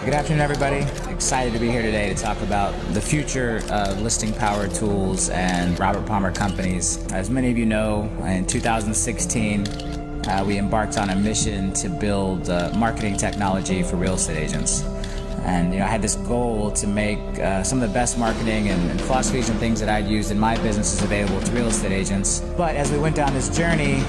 Good afternoon, everybody. Excited to be here today to talk about the future of listing power tools and Robert Palmer companies. As many of you know, in 2016, we embarked on a mission to build marketing technology for real estate agents. And I had this goal to make some of the best marketing and philosophies and things that I'd used in my businesses available to real estate agents. But as we went down this journey,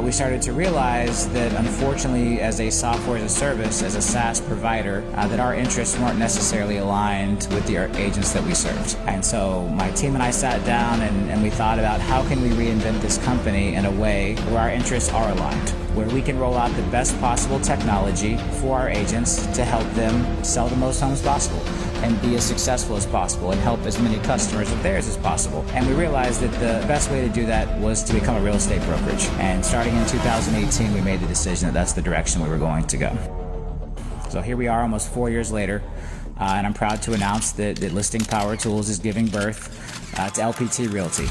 we started to realize that unfortunately, as a software as a service, as a SaaS provider, that our interests weren't necessarily aligned with the agents that we served. And so my team and I sat down and we thought about how can we reinvent this company in a way where our interests are aligned, where we can roll out the best possible technology for our agents to help them sell the most homes possible and be as successful as possible and help as many customers of theirs as possible. And we realized that the best way to do that was to become a real estate brokerage. And starting in 2018, we made the decision that that's the direction we were going to go. So here we are almost 4 years later, and I'm proud to announce that Listing Power Tools is giving birth to LPT Realty.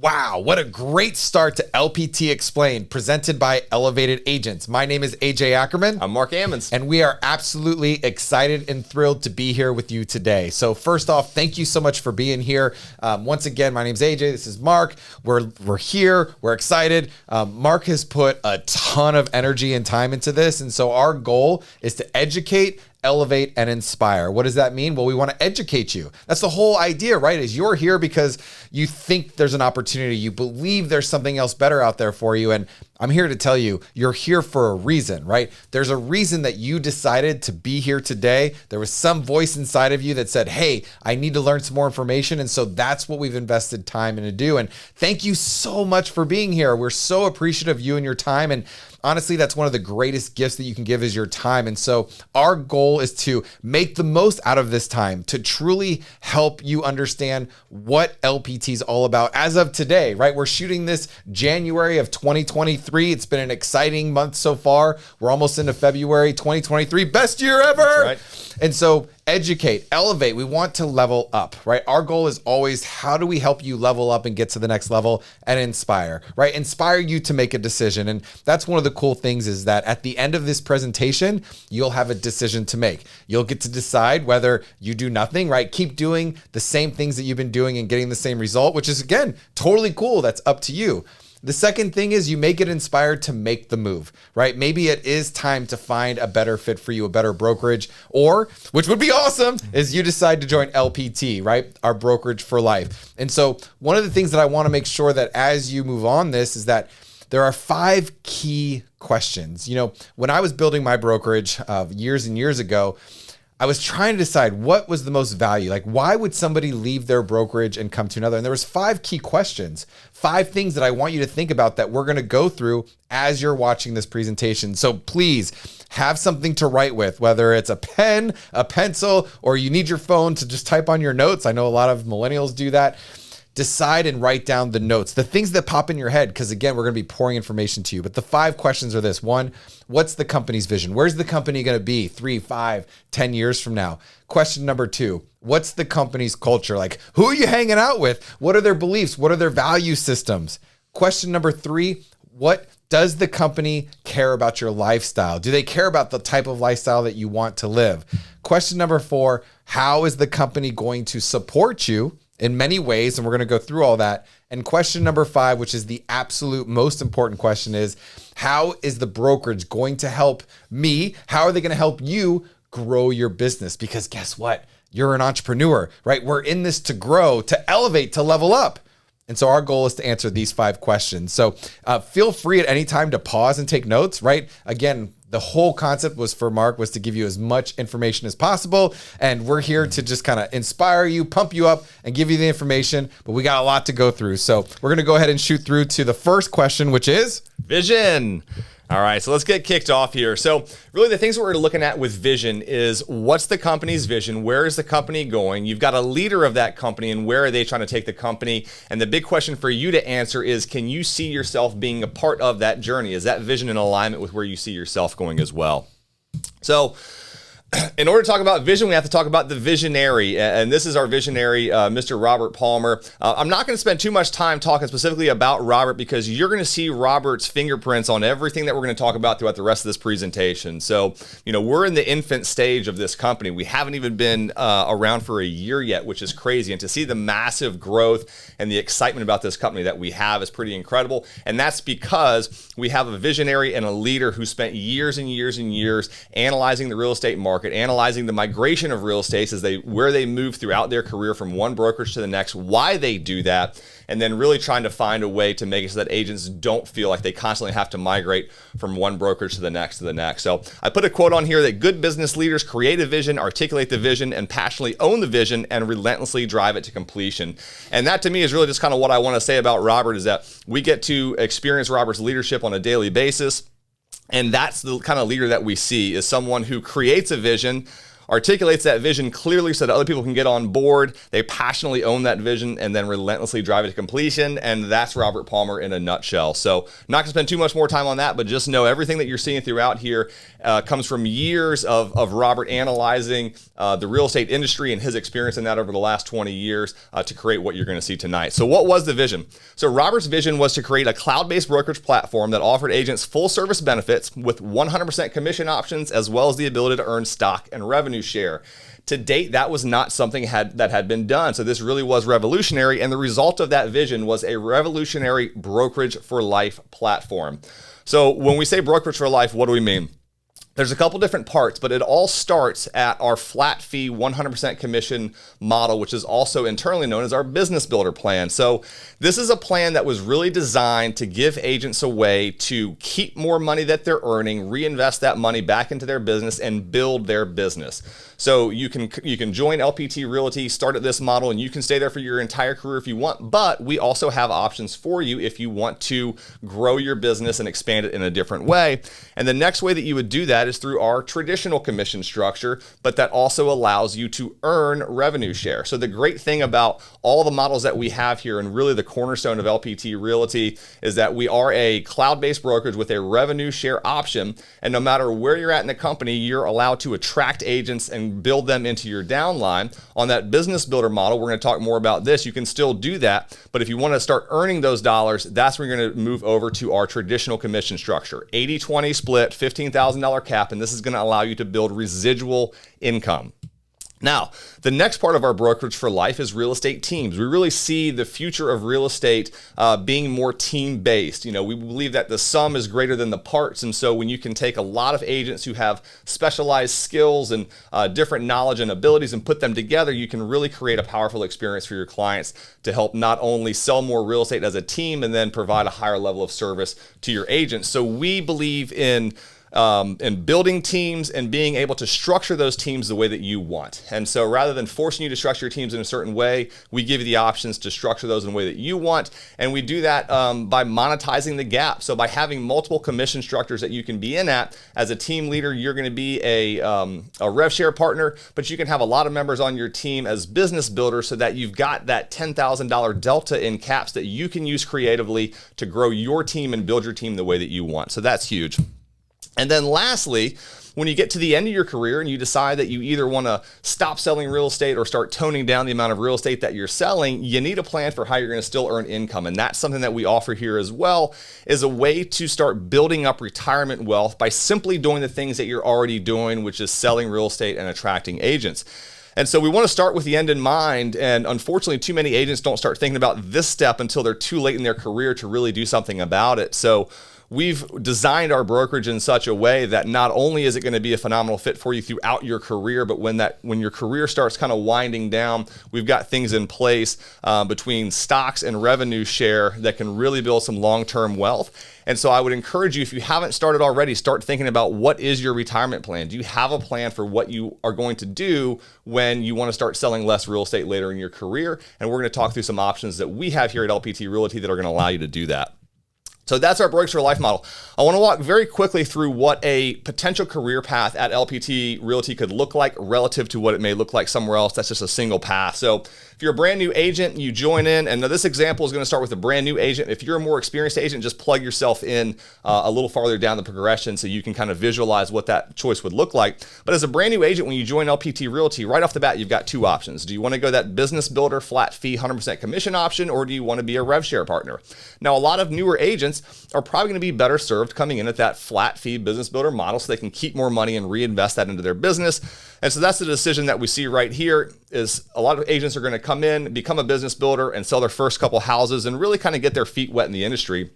Wow, what a great start to LPT Explained, presented by Elevated Agents. My name is AJ Ackerman. I'm Marc AJ. And we are absolutely excited and thrilled to be here with you today. So first off, thank you so much for being here. Once again, my name is AJ. This is Marc. We're here. We're excited. Marc has put a ton of energy and time into this. And so our goal is to educate, elevate, and inspire. What does that mean? Well, we want to educate you. That's the whole idea, right? Is you're here because you think there's an opportunity. You believe there's something else better out there for you. And I'm here to tell you, you're here for a reason, right? There's a reason that you decided to be here today. There was some voice inside of you that said, hey, I need to learn some more information. And so that's what we've invested time into do. And thank you so much for being here. We're so appreciative of you and your time. And honestly, that's one of the greatest gifts that you can give is your time. And so our goal is to make the most out of this time, to truly help you understand what LPT is all about as of today, right? We're shooting this January of 2023. It's been an exciting month so far. We're almost into February 2023, best year ever. That's right. And so educate, elevate. We want to level up, right? Our goal is always, how do we help you level up and get to the next level and inspire, right? Inspire you to make a decision. And that's one of the cool things is that at the end of this presentation, you'll have a decision to make. You'll get to decide whether you do nothing, right? Keep doing the same things that you've been doing and getting the same result, which is, again, totally cool. That's up to you. The second thing is you may get inspired to make the move, right? Maybe it is time to find a better fit for you, a better brokerage, or, which would be awesome, is you decide to join LPT, right? Our brokerage for life. And so one of the things that I want to make sure that as you move on this is that there are 5 key questions. When I was building my brokerage years and years ago, I was trying to decide what was the most value. Like, why would somebody leave their brokerage and come to another? And there was 5 key questions, 5 things that I want you to think about that we're going to go through as you're watching this presentation. So please have something to write with, whether it's a pen, a pencil, or you need your phone to just type on your notes. I know a lot of millennials do that. Decide and write down the notes, the things that pop in your head, because again, we're going to be pouring information to you. But the 5 questions are this. 1, what's the company's vision? Where's the company going to be 3, 5, 10 years from now? Question number 2, what's the company's culture? Like, who are you hanging out with? What are their beliefs? What are their value systems? Question number 3, what does the company care about your lifestyle? Do they care about the type of lifestyle that you want to live? Question number 4, how is the company going to support you in many ways? And we're going to go through all that. And question number 5, which is the absolute most important question, is how is the brokerage going to help me? How are they going to help you grow your business? Because guess what? You're an entrepreneur, right? We're in this to grow, to elevate, to level up. And so our goal is to answer these 5 questions. So feel free at any time to pause and take notes, right? Again, The whole concept was for Marc was to give you as much information as possible. And we're here to just kind of inspire you, pump you up, and give you the information. But we got a lot to go through. So we're going to go ahead and shoot through to the first question, which is vision. All right, so let's get kicked off here. So really the things that we're looking at with vision is what's the company's vision? Where is the company going? You've got a leader of that company, and where are they trying to take the company? And the big question for you to answer is, can you see yourself being a part of that journey? Is that vision in alignment with where you see yourself going as well? So in order to talk about vision, we have to talk about the visionary, and this is our visionary, Mr. Robert Palmer. I'm not going to spend too much time talking specifically about Robert, because you're going to see Robert's fingerprints on everything that we're going to talk about throughout the rest of this presentation. So, we're in the infant stage of this company. We haven't even been around for a year yet, which is crazy. And to see the massive growth and the excitement about this company that we have is pretty incredible. And that's because we have a visionary and a leader who spent years and years and years analyzing the real estate market, analyzing the migration of real estate as where they move throughout their career from one brokerage to the next, why they do that, and then really trying to find a way to make it so that agents don't feel like they constantly have to migrate from one brokerage to the next to the next. So I put a quote on here that good business leaders create a vision, articulate the vision, and passionately own the vision and relentlessly drive it to completion. And that to me is really just kind of what I want to say about Robert, is that we get to experience Robert's leadership on a daily basis. And that's the kind of leader that we see, is someone who creates a vision, articulates that vision clearly so that other people can get on board. They passionately own that vision and then relentlessly drive it to completion. And that's Robert Palmer in a nutshell. So not gonna spend too much more time on that, but just know everything that you're seeing throughout here comes from years of Robert analyzing the real estate industry and his experience in that over the last 20 years to create what you're gonna see tonight. So what was the vision? So Robert's vision was to create a cloud-based brokerage platform that offered agents full service benefits with 100% commission options, as well as the ability to earn stock and revenue share. To date, that was not something that had been done. So this really was revolutionary. And the result of that vision was a revolutionary brokerage for life platform. So when we say brokerage for life, what do we mean? There's a couple different parts, but it all starts at our flat fee 100% commission model, which is also internally known as our business builder plan. So this is a plan that was really designed to give agents a way to keep more money that they're earning, reinvest that money back into their business, and build their business. So you can join LPT Realty, start at this model, and you can stay there for your entire career if you want, but we also have options for you if you want to grow your business and expand it in a different way. And the next way that you would do that is through our traditional commission structure, but that also allows you to earn revenue share. So the great thing about all the models that we have here, and really the cornerstone of LPT Realty, is that we are a cloud-based brokerage with a revenue share option. And no matter where you're at in the company, you're allowed to attract agents and build them into your downline. On that business builder model, we're going to talk more about this. You can still do that, but if you want to start earning those dollars, that's when you're going to move over to our traditional commission structure. 80-20 split, $15,000 cap, and this is going to allow you to build residual income. Now, the next part of our brokerage for life is real estate teams. We really see the future of real estate being more team-based. We believe that the sum is greater than the parts, and so when you can take a lot of agents who have specialized skills and different knowledge and abilities and put them together, you can really create a powerful experience for your clients to help not only sell more real estate as a team and then provide a higher level of service to your agents. So we believe in building teams and being able to structure those teams the way that you want. And so rather than forcing you to structure your teams in a certain way, we give you the options to structure those in the way that you want. And we do that by monetizing the gap. So by having multiple commission structures that you can be in at, as a team leader, you're going to be a Rev Share partner, but you can have a lot of members on your team as business builders so that you've got that $10,000 delta in caps that you can use creatively to grow your team and build your team the way that you want. So that's huge. And then lastly, when you get to the end of your career and you decide that you either want to stop selling real estate or start toning down the amount of real estate that you're selling, you need a plan for how you're going to still earn income. And that's something that we offer here as well, is a way to start building up retirement wealth by simply doing the things that you're already doing, which is selling real estate and attracting agents. And so we want to start with the end in mind. And unfortunately, too many agents don't start thinking about this step until they're too late in their career to really do something about it. So we've designed our brokerage in such a way that not only is it going to be a phenomenal fit for you throughout your career, but when your career starts kind of winding down, we've got things in place between stocks and revenue share that can really build some long-term wealth. And so I would encourage you, if you haven't started already, start thinking about what is your retirement plan. Do you have a plan for what you are going to do when you want to start selling less real estate later in your career? And we're going to talk through some options that we have here at LPT Realty that are going to allow you to do that. So that's our Brokerage for Life model. I want to walk very quickly through what a potential career path at LPT Realty could look like relative to what it may look like somewhere else. That's just a single path. So if you're a brand new agent, you join in, and now this example is going to start with a brand new agent. If you're a more experienced agent, just plug yourself in a little farther down the progression so you can kind of visualize what that choice would look like. But as a brand new agent, when you join LPT Realty, right off the bat, you've got two options. Do you want to go that business builder, flat fee, 100% commission option, or do you want to be a Rev Share partner? Now, a lot of newer agents are probably going to be better served coming in at that flat fee business builder model so they can keep more money and reinvest that into their business. And so that's the decision that we see right here is a lot of agents are going to come in, become a business builder and sell their first couple houses and really kind of get their feet wet in the industry.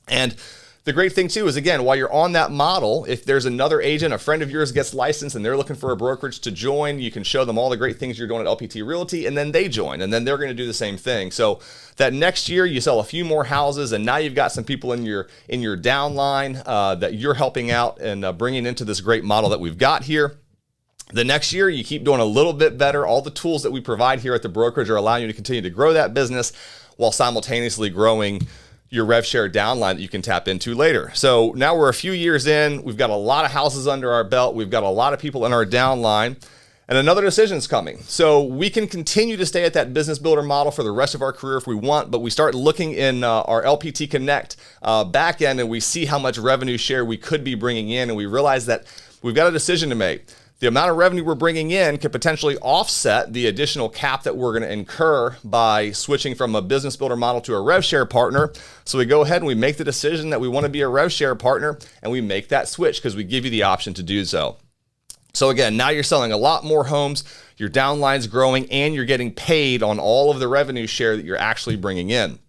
And the great thing too is, again, while you're on that model, if there's another agent, a friend of yours gets licensed and they're looking for a brokerage to join, you can show them all the great things you're doing at LPT Realty, and then they join, and then they're going to do the same thing. So that next year you sell a few more houses, and now you've got some people in your downline that you're helping out and bringing into this great model that we've got here. The next year, you keep doing a little bit better. All the tools that we provide here at the brokerage are allowing you to continue to grow that business while simultaneously growing your Rev Share downline that you can tap into later. So now we're a few years in. We've got a lot of houses under our belt. We've got a lot of people in our downline. And another decision's coming. So we can continue to stay at that business builder model for the rest of our career if we want, but we start looking in our LPT Connect back end and we see how much revenue share we could be bringing in, and we realize that we've got a decision to make. The amount of revenue we're bringing in could potentially offset the additional cap that we're going to incur by switching from a business builder model to a Rev Share partner. So we go ahead and we make the decision that we want to be a Rev Share partner, and we make that switch because we give you the option to do so. So again, now you're selling a lot more homes, your downline's growing, and you're getting paid on all of the revenue share that you're actually bringing in.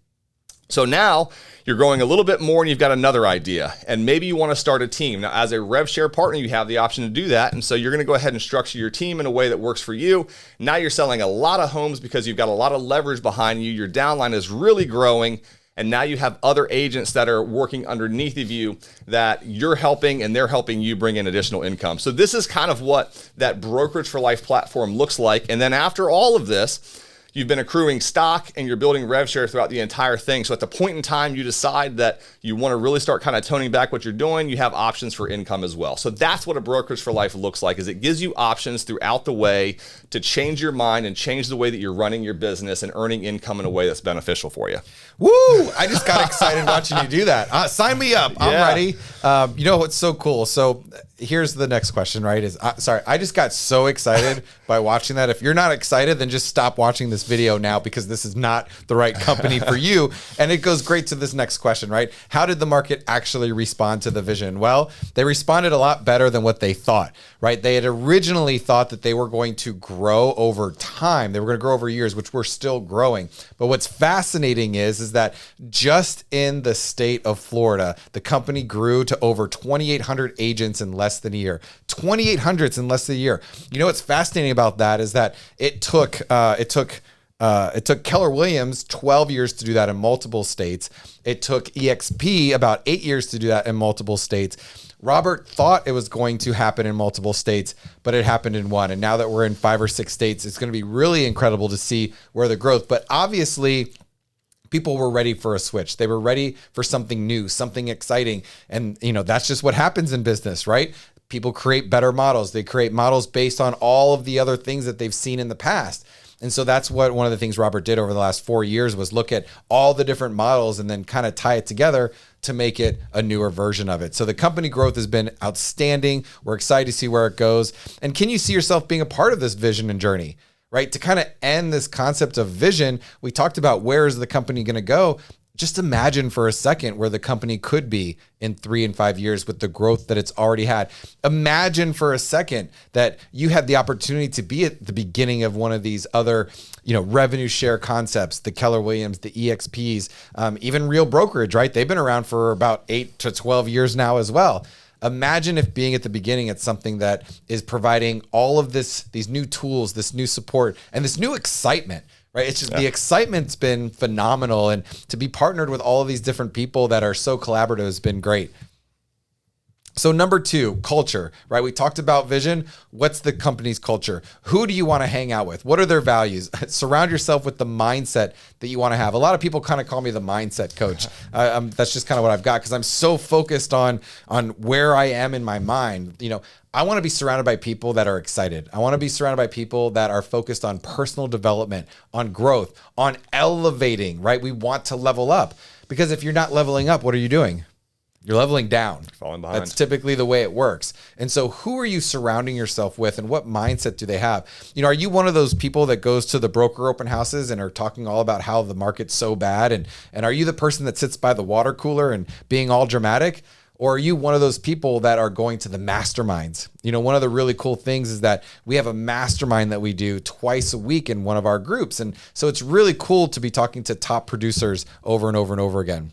So now you're growing a little bit more and you've got another idea, and maybe you want to start a team. Now, as a Rev Share partner, you have the option to do that. And so you're going to go ahead and structure your team in a way that works for you. Now you're selling a lot of homes because you've got a lot of leverage behind you. Your downline is really growing. And now you have other agents that are working underneath of you that you're helping, and they're helping you bring in additional income. So this is kind of what that Brokerage for Life platform looks like. And then after all of this, you've been accruing stock and you're building Rev Share throughout the entire thing. So at the point in time you decide that you want to really start kind of toning back what you're doing, you have options for income as well. So that's what a Brokerage for Life looks like, is it gives you options throughout the way to change your mind and change the way that you're running your business and earning income in a way that's beneficial for you. Woo! I just got excited watching you do that. Sign me up. I'm ready. You know what's so cool? So here's the next question, right? I just got so excited by watching that. If you're not excited, then just stop watching this video now, because this is not the right company for you. And it goes great to this next question, right? How did the market actually respond to the vision? Well, they responded a lot better than what they thought, right? They had originally thought that they were going to grow over time. They were going to grow over years, which we're still growing. But what's fascinating is that just in the state of Florida, the company grew to over 2,800 agents in less than a year. 2,800 in less than a year. You know what's fascinating about that is that it took Keller Williams 12 years to do that in multiple states. It took EXP about 8 years to do that in multiple states. Robert thought it was going to happen in multiple states, but it happened in one. And now that we're in 5 or 6 states, it's going to be really incredible to see where the growth. But obviously, people were ready for a switch. They were ready for something new, something exciting. And, you know, that's just what happens in business, right? People create better models. They create models based on all of the other things that they've seen in the past. And so that's what one of the things Robert did over the last 4 years was look at all the different models and then kind of tie it together to make it a newer version of it. So the company growth has been outstanding. We're excited to see where it goes. And can you see yourself being a part of this vision and journey, right? To kind of end this concept of vision, we talked about where is the company going to go. just imagine for a second where the company could be in 3 and 5 years with the growth that it's already had. Imagine for a second that you had the opportunity to be at the beginning of one of these other, revenue share concepts, the Keller Williams, the EXPs, even Real Brokerage, right? They've been around for about 8 to 12 years now as well. Imagine if being at the beginning, it's something that is providing all of these new tools, this new support, and this new excitement. Right. It's just the excitement's been phenomenal. And to be partnered with all of these different people that are so collaborative has been great. So number 2, culture, right? We talked about vision. What's the company's culture? Who do you want to hang out with? What are their values? Surround yourself with the mindset that you want to have. A lot of people kind of call me the mindset coach. That's just kind of what I've got because I'm so focused on where I am in my mind. I want to be surrounded by people that are excited. I want to be surrounded by people that are focused on personal development, on growth, on elevating, right? We want to level up because if you're not leveling up, what are you doing? You're leveling down. Falling behind. That's typically the way it works. And so who are you surrounding yourself with and what mindset do they have? Are you one of those people that goes to the broker open houses and are talking all about how the market's so bad? And are you the person that sits by the water cooler and being all dramatic? Or are you one of those people that are going to the masterminds? One of the really cool things is that we have a mastermind that we do twice a week in one of our groups. And so it's really cool to be talking to top producers over and over and over again.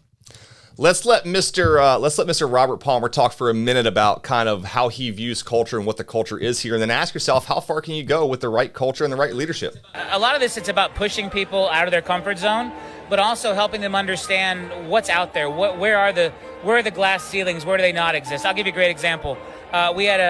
Let's let Mr. Robert Palmer talk for a minute about kind of how he views culture and what the culture is here, and then ask yourself, how far can you go with the right culture and the right leadership? A lot of this, it's about pushing people out of their comfort zone, but also helping them understand what's out there. Where are the glass ceilings? Where do they not exist? I'll give you a great example. We had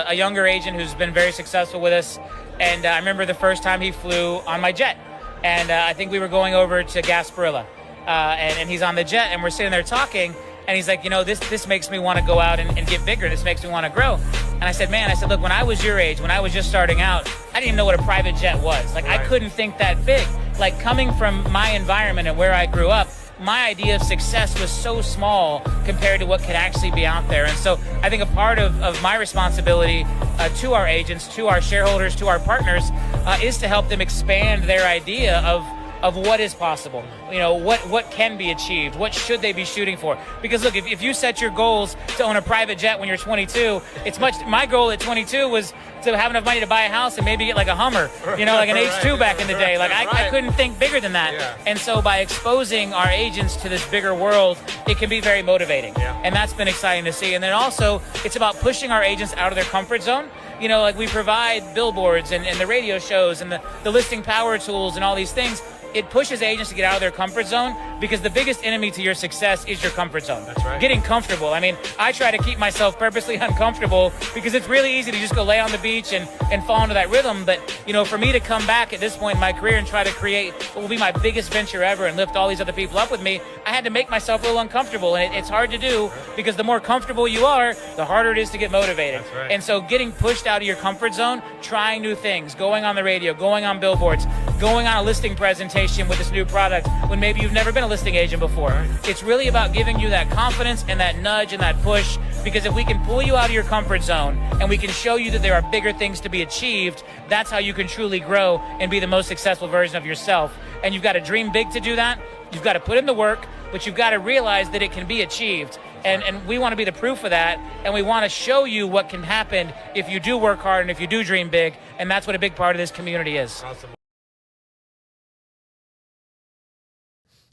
a younger agent who's been very successful with us, and I remember the first time he flew on my jet, and I think we were going over to Gasparilla. And he's on the jet, and we're sitting there talking, and he's like, this makes me want to go out and get bigger. This makes me want to grow. And I said, look, when I was your age, when I was just starting out, I didn't even know what a private jet was. Like, right. I couldn't think that big. Like, coming from my environment and where I grew up, my idea of success was so small compared to what could actually be out there. And so I think a part of my responsibility to our agents, to our shareholders, to our partners, is to help them expand their idea of what is possible, what can be achieved, what should they be shooting for? Because look, if you set your goals to own a private jet when you're 22, my goal at 22 was to have enough money to buy a house and maybe get like a Hummer, like an H2 back in the day. Like I couldn't think bigger than that. Yeah. And so by exposing our agents to this bigger world, it can be very motivating. Yeah. And that's been exciting to see. And then also it's about pushing our agents out of their comfort zone. Like we provide billboards and the radio shows and the listing power tools and all these things. It pushes agents to get out of their comfort zone because the biggest enemy to your success is your comfort zone. That's right. Getting comfortable. I mean, I try to keep myself purposely uncomfortable because it's really easy to just go lay on the beach and fall into that rhythm. But, for me to come back at this point in my career and try to create what will be my biggest venture ever and lift all these other people up with me, I had to make myself a little uncomfortable. And it's hard to do because the more comfortable you are, the harder it is to get motivated. That's right. And so getting pushed out of your comfort zone, trying new things, going on the radio, going on billboards, going on a listing presentation with this new product when maybe you've never been a listing agent before. Right. It's really about giving you that confidence and that nudge and that push, because if we can pull you out of your comfort zone and we can show you that there are bigger things to be achieved, that's how you can truly grow and be the most successful version of yourself. And you've got to dream big to do that. You've got to put in the work, but you've got to realize that it can be achieved. And we want to be the proof of that, and we want to show you what can happen if you do work hard and if you do dream big, and that's what a big part of this community is. Awesome.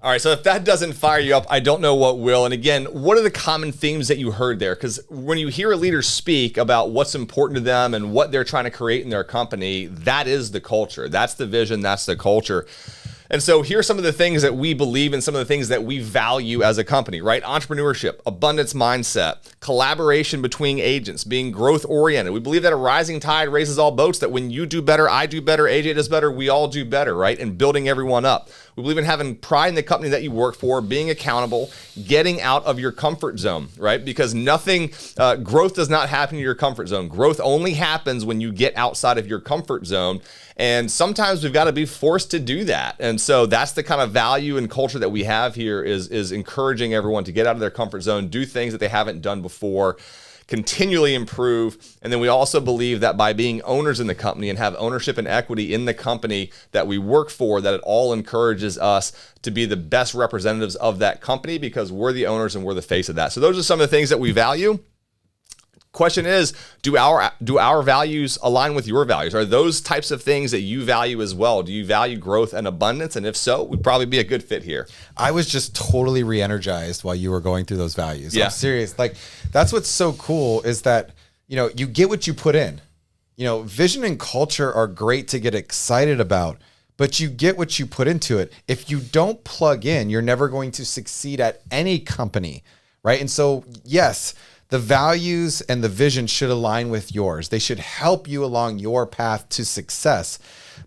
All right, so if that doesn't fire you up, I don't know what will. And again, what are the common themes that you heard there? Because when you hear a leader speak about what's important to them and what they're trying to create in their company, that is the culture. That's the vision. That's the culture. And so here's some of the things that we believe in, some of the things that we value as a company, right? Entrepreneurship, abundance mindset, collaboration between agents, being growth oriented. We believe that a rising tide raises all boats, that when you do better, I do better, AJ does better, we all do better, right? And building everyone up. We believe in having pride in the company that you work for, being accountable, getting out of your comfort zone, right? Because growth does not happen in your comfort zone. Growth only happens when you get outside of your comfort zone. And sometimes we've got to be forced to do that. And so that's the kind of value and culture that we have here is encouraging everyone to get out of their comfort zone, do things that they haven't done before, continually improve. And then we also believe that by being owners in the company and have ownership and equity in the company that we work for, that it all encourages us to be the best representatives of that company because we're the owners and we're the face of that. So those are some of the things that we value. Question is, do our values align with your values? Are those types of things that you value as well? Do you value growth and abundance? And if so, we'd probably be a good fit here. I was just totally re-energized while you were going through those values. Yeah. I'm serious. Like, that's what's so cool is that, you get what you put in. Vision and culture are great to get excited about, but you get what you put into it. If you don't plug in, you're never going to succeed at any company, right? And so, yes, the values and the vision should align with yours. They should help you along your path to success.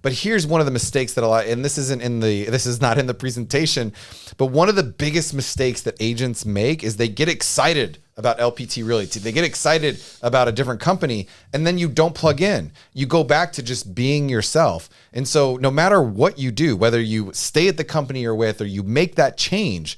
But here's one of the mistakes that and this is not in the presentation, but one of the biggest mistakes that agents make is they get excited about LPT Realty. They get excited about a different company, and then you don't plug in. You go back to just being yourself. And so no matter what you do, whether you stay at the company you're with or you make that change,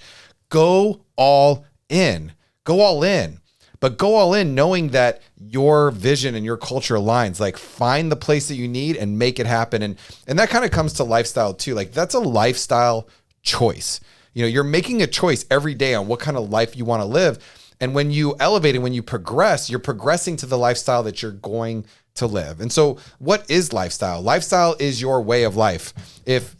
go all in. Go all in. But go all in knowing that your vision and your culture aligns. Like, find the place that you need and make it happen. And that kind of comes to lifestyle too. Like, that's a lifestyle choice. You're making a choice every day on what kind of life you want to live. And when you elevate and when you progress, you're progressing to the lifestyle that you're going to live. And so what is lifestyle? Lifestyle is your way of life. If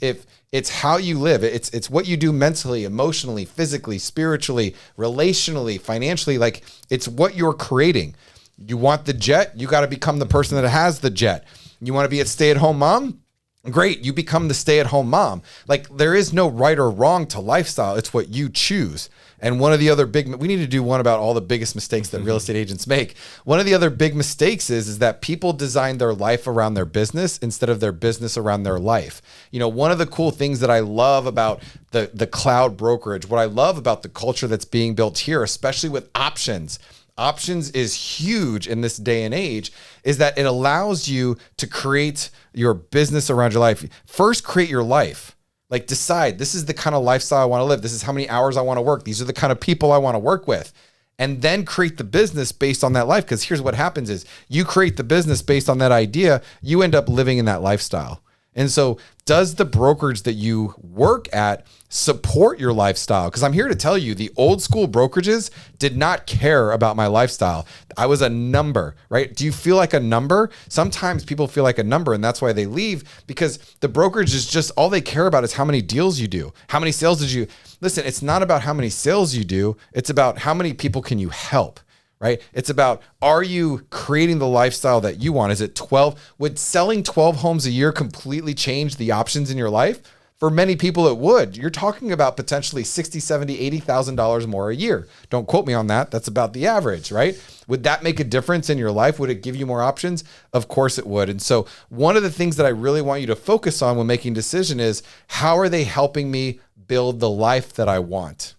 it's how you live, it's what you do mentally, emotionally, physically, spiritually, relationally, financially. Like, it's what you're creating. You want the jet, you got to become the person that has the jet. You want to be a stay-at-home mom? Great, you become the stay-at-home mom. Like, there is no right or wrong to lifestyle. It's what you choose. And one of the other we need to do one about all the biggest mistakes that real estate agents make. One of the other big mistakes is that people design their life around their business instead of their business around their life. One of the cool things that I love about the cloud brokerage, what I love about the culture that's being built here, especially with options is huge in this day and age, is that it allows you to create your business around your life. First, create your life. Like, decide, this is the kind of lifestyle I want to live. This is how many hours I want to work. These are the kind of people I want to work with. And then create the business based on that life. Because here's what happens is you create the business based on that idea, you end up living in that lifestyle. And so, does the brokerage that you work at support your lifestyle? Because I'm here to tell you, the old school brokerages did not care about my lifestyle. I was a number, right? Do you feel like a number? Sometimes people feel like a number, and that's why they leave, because the brokerage is just, all they care about is how many deals you do. How many sales did you? Listen, it's not about how many sales you do. It's about how many people can you help. Right? It's about, are you creating the lifestyle that you want? Is it 12? Would selling 12 homes a year completely change the options in your life? For many people, it would. You're talking about potentially $60,000, $70,000, $80,000 more a year. Don't quote me on that. That's about the average, right? Would that make a difference in your life? Would it give you more options? Of course it would. And so one of the things that I really want you to focus on when making a decision is, how are they helping me build the life that I want?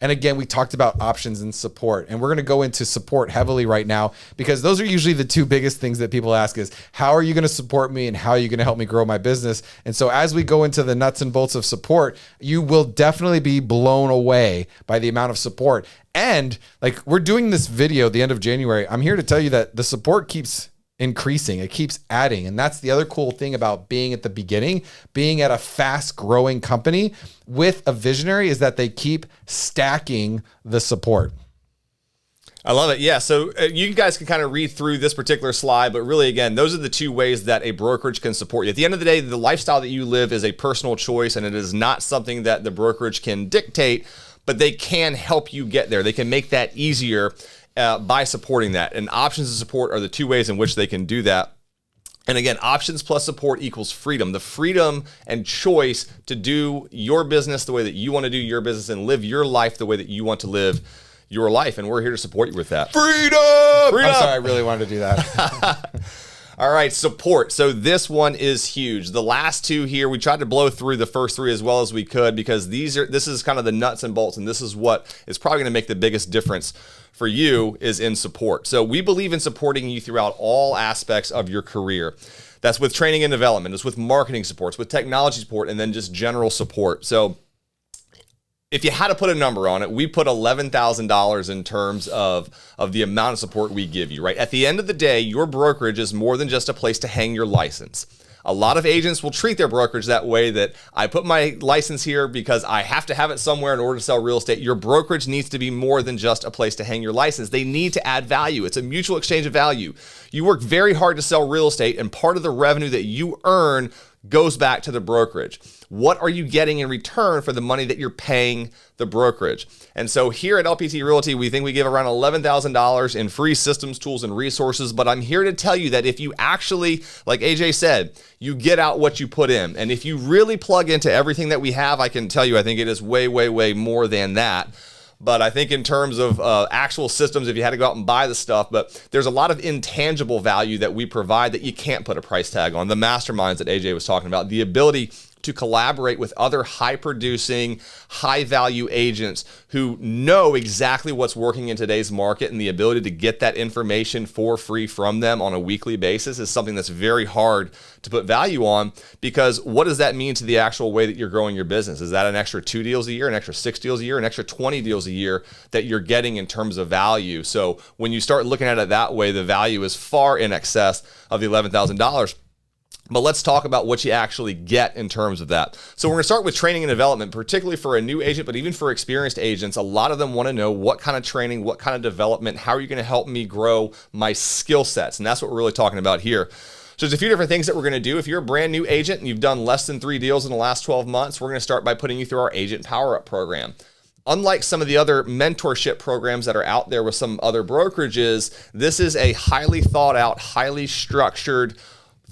And again, we talked about options and support, and we're going to go into support heavily right now, because those are usually the two biggest things that people ask is, how are you going to support me and how are you going to help me grow my business? And so as we go into the nuts and bolts of support, you will definitely be blown away by the amount of support. And like, we're doing this video at the end of January. I'm here to tell you that the support keeps increasing. It keeps adding. And that's the other cool thing about being at the beginning, being at a fast growing company with a visionary, is that they keep stacking the support. I love it. Yeah. So you guys can kind of read through this particular slide, but really, again, those are the two ways that a brokerage can support you. At the end of the day, the lifestyle that you live is a personal choice, and it is not something that the brokerage can dictate, but they can help you get there. They can make that easier by supporting that. And options and support are the two ways in which they can do that. And again, options plus support equals freedom. The freedom and choice to do your business the way that you want to do your business and live your life the way that you want to live your life. And we're here to support you with that. Freedom! I'm sorry, I really wanted to do that. All right, support. So this one is huge. The last two here, we tried to blow through the first three as well as we could, because this is kind of the nuts and bolts, and this is what is probably going to make the biggest difference for you, is in support. So we believe in supporting you throughout all aspects of your career. That's with training and development. It's with marketing supports, with technology support, and then just general support. So if you had to put a number on it, we put $11,000 in terms of the amount of support we give you, right? At the end of the day, your brokerage is more than just a place to hang your license. A lot of agents will treat their brokerage that way, that I put my license here because I have to have it somewhere in order to sell real estate. Your brokerage needs to be more than just a place to hang your license. They need to add value. It's a mutual exchange of value. You work very hard to sell real estate, and part of the revenue that you earn goes back to the brokerage. What are you getting in return for the money that you're paying the brokerage? And so here at LPT Realty, we think we give around $11,000 in free systems, tools, and resources. But I'm here to tell you that if you actually, like AJ said, you get out what you put in. And if you really plug into everything that we have, I can tell you, I think it is way, way, way more than that. But I think in terms of actual systems, if you had to go out and buy the stuff, but there's a lot of intangible value that we provide that you can't put a price tag on. The masterminds that AJ was talking about, the ability to collaborate with other high-producing, high-value agents who know exactly what's working in today's market, and the ability to get that information for free from them on a weekly basis is something that's very hard to put value on, because what does that mean to the actual way that you're growing your business? Is that an extra 2 deals a year, an extra 6 deals a year, an extra 20 deals a year that you're getting in terms of value? So when you start looking at it that way, the value is far in excess of the $11,000. But let's talk about what you actually get in terms of that. So we're going to start with training and development, particularly for a new agent, but even for experienced agents. A lot of them want to know what kind of training, what kind of development, how are you going to help me grow my skill sets? And that's what we're really talking about here. So there's a few different things that we're going to do. If you're a brand new agent and you've done less than 3 deals in the last 12 months, we're going to start by putting you through our Agent Power Up program. Unlike some of the other mentorship programs that are out there with some other brokerages, this is a highly thought out, highly structured,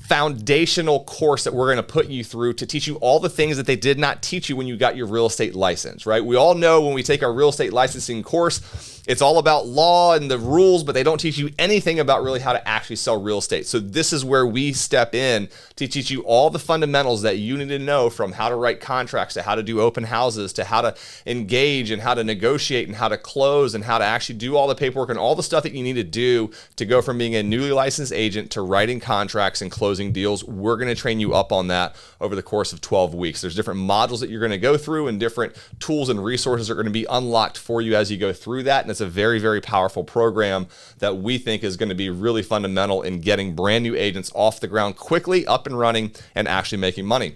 foundational course that we're going to put you through to teach you all the things that they did not teach you when you got your real estate license, right? We all know when we take our real estate licensing course, it's all about law and the rules, but they don't teach you anything about really how to actually sell real estate. So this is where we step in to teach you all the fundamentals that you need to know, from how to write contracts to how to do open houses to how to engage and how to negotiate and how to close and how to actually do all the paperwork and all the stuff that you need to do to go from being a newly licensed agent to writing contracts and closing deals. We're going to train you up on that over the course of 12 weeks. There's different modules that you're going to go through, and different tools and resources are going to be unlocked for you as you go through that. And it's a very, very powerful program that we think is going to be really fundamental in getting brand new agents off the ground quickly, up and running, and actually making money.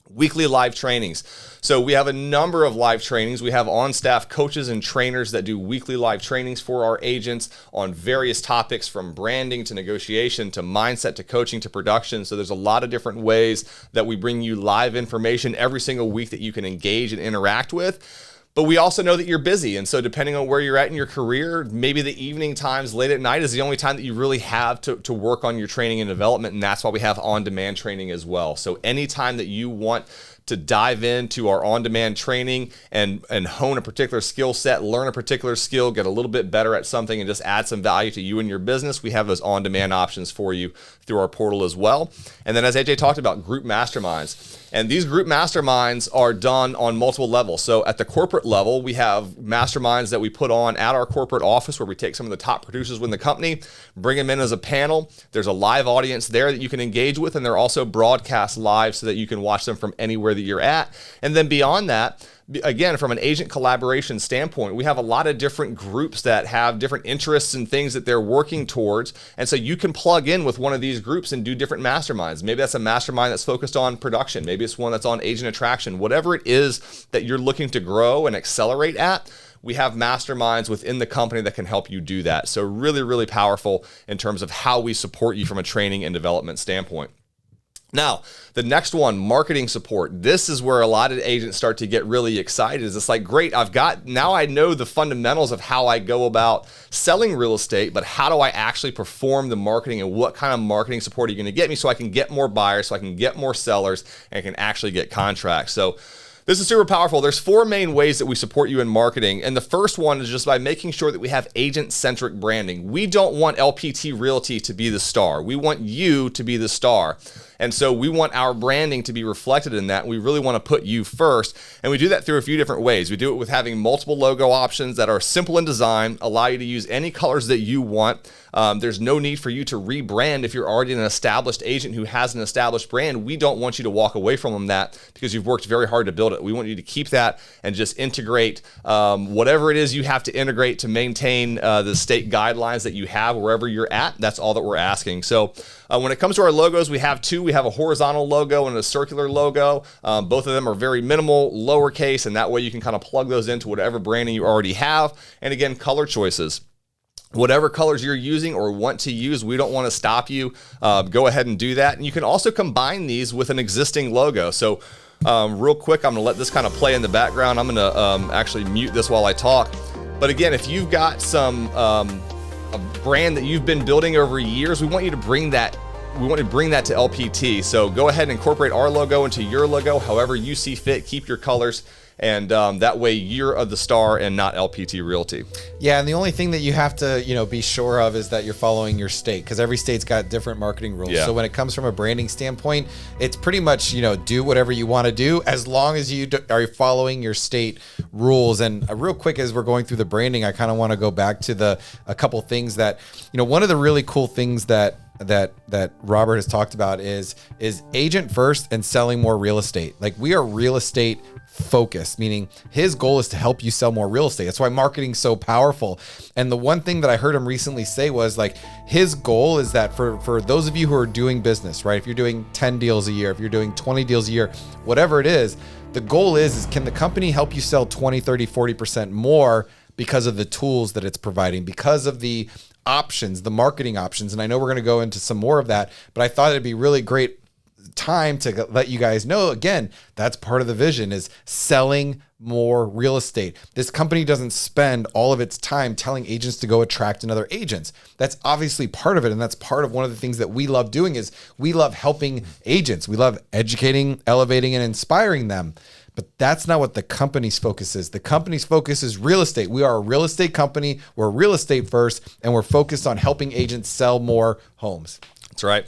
Weekly live trainings. So we have a number of live trainings. We have on-staff coaches and trainers that do weekly live trainings for our agents on various topics, from branding to negotiation to mindset to coaching to production. So there's a lot of different ways that we bring you live information every single week that you can engage and interact with. But we also know that you're busy. And so depending on where you're at in your career, maybe the evening times, late at night, is the only time that you really have to work on your training and development. And that's why we have on-demand training as well. So anytime that you want to dive into our on-demand training and hone a particular skill set, learn a particular skill, get a little bit better at something, and just add some value to you and your business, we have those on-demand options for you through our portal as well. And then, as AJ talked about, group masterminds. And these group masterminds are done on multiple levels. So at the corporate level, we have masterminds that we put on at our corporate office, where we take some of the top producers within the company, bring them in as a panel. There's a live audience there that you can engage with, and they're also broadcast live so that you can watch them from anywhere that you're at. And then beyond that, again, from an agent collaboration standpoint, we have a lot of different groups that have different interests and things that they're working towards. And so you can plug in with one of these groups and do different masterminds. Maybe that's a mastermind that's focused on production. Maybe it's one that's on agent attraction. Whatever it is that you're looking to grow and accelerate at, we have masterminds within the company that can help you do that. So really, really powerful in terms of how we support you from a training and development standpoint. Now, the next one, marketing support. This is where a lot of agents start to get really excited. It's like, great, now I know the fundamentals of how I go about selling real estate, but how do I actually perform the marketing, and what kind of marketing support are you going to get me so I can get more buyers, so I can get more sellers, and can actually get contracts? So this is super powerful. There's 4 main ways that we support you in marketing. And the first one is just by making sure that we have agent-centric branding. We don't want LPT Realty to be the star. We want you to be the star. And so we want our branding to be reflected in that. We really want to put you first. And we do that through a few different ways. We do it with having multiple logo options that are simple in design, allow you to use any colors that you want. There's no need for you to rebrand if you're already an established agent who has an established brand. We don't want you to walk away from that because you've worked very hard to build it. We want you to keep that and just integrate whatever it is you have to integrate to maintain the state guidelines that you have wherever you're at. That's all that we're asking. So when it comes to our logos, we have two. We have a horizontal logo and a circular logo. Both of them are very minimal, lowercase, and that way you can kind of plug those into whatever branding you already have. And again, color choices. Whatever colors you're using or want to use, we don't want to stop you. Go ahead and do that. And you can also combine these with an existing logo. So real quick, I'm going to let this kind of play in the background. I'm going to actually mute this while I talk. But again, if you've got some a brand that you've been building over years, we want you to bring that. We want to bring that to LPT. So go ahead and incorporate our logo into your logo, however you see fit. Keep your colors. And that way you're the star and not LPT Realty. Yeah, and the only thing that you have to, be sure of is that you're following your state, because every state's got different marketing rules. Yeah. So when it comes from a branding standpoint, it's pretty much, do whatever you want to do as long as you are following your state rules. And real quick, as we're going through the branding, I kind of want to go back to a couple things that, one of the really cool things that Robert has talked about is agent first and selling more real estate. Like, we are real estate focused, meaning his goal is to help you sell more real estate. That's why marketing's so powerful. And the one thing that I heard him recently say was, like, his goal is that for those of you who are doing business, right? If you're doing 10 deals a year, if you're doing 20 deals a year, whatever it is, the goal is can the company help you sell 20, 30, 40% more because of the tools that it's providing, because of the options, the marketing options. And I know we're going to go into some more of that, but I thought it'd be really great time to let you guys know, again, that's part of the vision, is selling more real estate. This company doesn't spend all of its time telling agents to go attract another agents. That's obviously part of it. And that's part of one of the things that we love doing is we love helping agents. We love educating, elevating, and inspiring them. But that's not what the company's focus is. The company's focus is real estate. We are a real estate company. We're real estate first, and we're focused on helping agents sell more homes. That's right.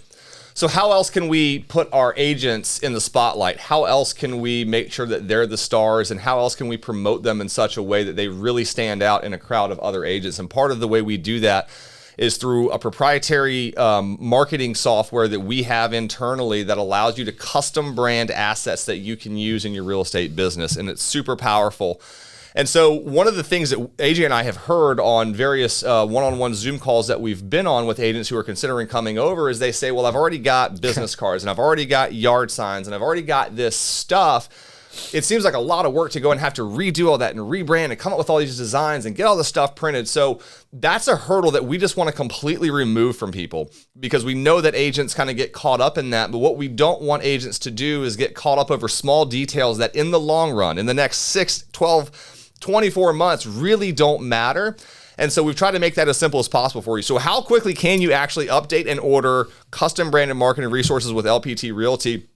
So how else can we put our agents in the spotlight? How else can we make sure that they're the stars? And how else can we promote them in such a way that they really stand out in a crowd of other agents? And part of the way we do that is through a proprietary marketing software that we have internally that allows you to custom brand assets that you can use in your real estate business. And it's super powerful. And so one of the things that AJ and I have heard on various one-on-one Zoom calls that we've been on with agents who are considering coming over is they say, well, I've already got business cards and I've already got yard signs and I've already got this stuff. It seems like a lot of work to go and have to redo all that and rebrand and come up with all these designs and get all the stuff printed. So that's a hurdle that we just want to completely remove from people, because we know that agents kind of get caught up in that. But what we don't want agents to do is get caught up over small details that in the long run, in the next 6, 12, 24 months really don't matter. And so we've tried to make that as simple as possible for you. So how quickly can you actually update and order custom branded marketing resources with LPT Realty?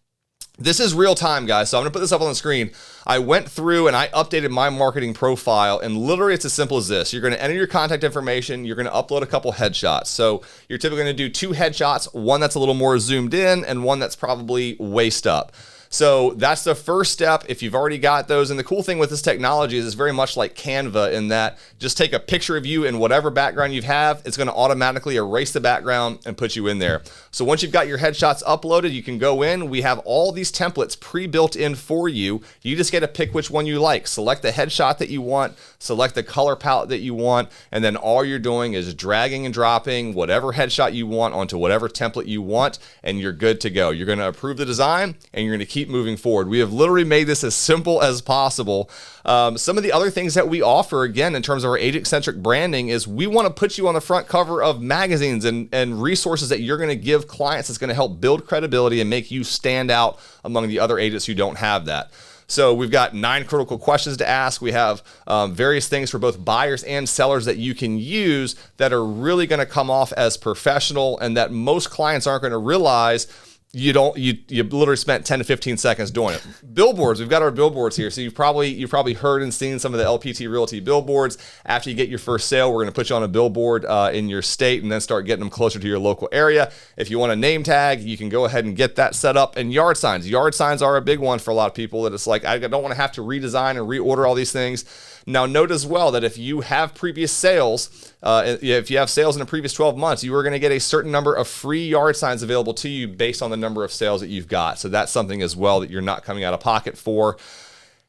This is real time, guys. So I'm gonna put this up on the screen. I went through and I updated my marketing profile, and literally it's as simple as this. You're gonna enter your contact information. You're gonna upload a couple headshots. So you're typically gonna do 2 headshots, one that's a little more zoomed in and one that's probably waist up. So that's the first step if you've already got those. And the cool thing with this technology is it's very much like Canva in that just take a picture of you in whatever background you have. It's going to automatically erase the background and put you in there. So once you've got your headshots uploaded, you can go in. We have all these templates pre-built in for you. You just get to pick which one you like. Select the headshot that you want, select the color palette that you want, and then all you're doing is dragging and dropping whatever headshot you want onto whatever template you want, and you're good to go. You're going to approve the design, and you're going to keep moving forward. We have literally made this as simple as possible. Some of the other things that we offer, again, in terms of our agent-centric branding, is we want to put you on the front cover of magazines and resources that you're going to give clients that's going to help build credibility and make you stand out among the other agents who don't have that. So we've got 9 critical questions to ask. We have various things for both buyers and sellers that you can use that are really going to come off as professional and that most clients aren't going to realize you literally spent 10 to 15 seconds doing it. Billboards, we've got our billboards here. So you've probably heard and seen some of the LPT Realty billboards. After you get your first sale, we're going to put you on a billboard in your state and then start getting them closer to your local area. If you want a name tag, you can go ahead and get that set up. And yard signs. Yard signs are a big one for a lot of people that it's like, I don't want to have to redesign and reorder all these things. Now, note as well that if you have previous sales, if you have sales in the previous 12 months, you are going to get a certain number of free yard signs available to you based on the number of sales that you've got. So that's something as well that you're not coming out of pocket for.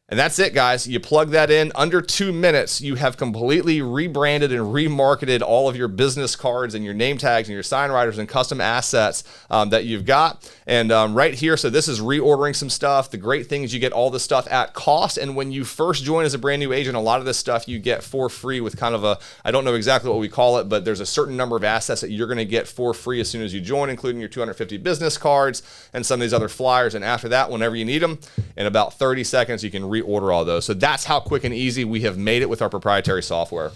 And that's it, guys. You plug that in. Under 2 minutes, you have completely rebranded and remarketed all of your business cards and your name tags and your sign writers and custom assets that you've got. And right here, so this is reordering some stuff. The great thing is you get all this stuff at cost. And when you first join as a brand new agent, a lot of this stuff you get for free with kind of a, I don't know exactly what we call it, but there's a certain number of assets that you're going to get for free as soon as you join, including your 250 business cards and some of these other flyers. And after that, whenever you need them, in about 30 seconds, you can reorder all those. So that's how quick and easy we have made it with our proprietary software.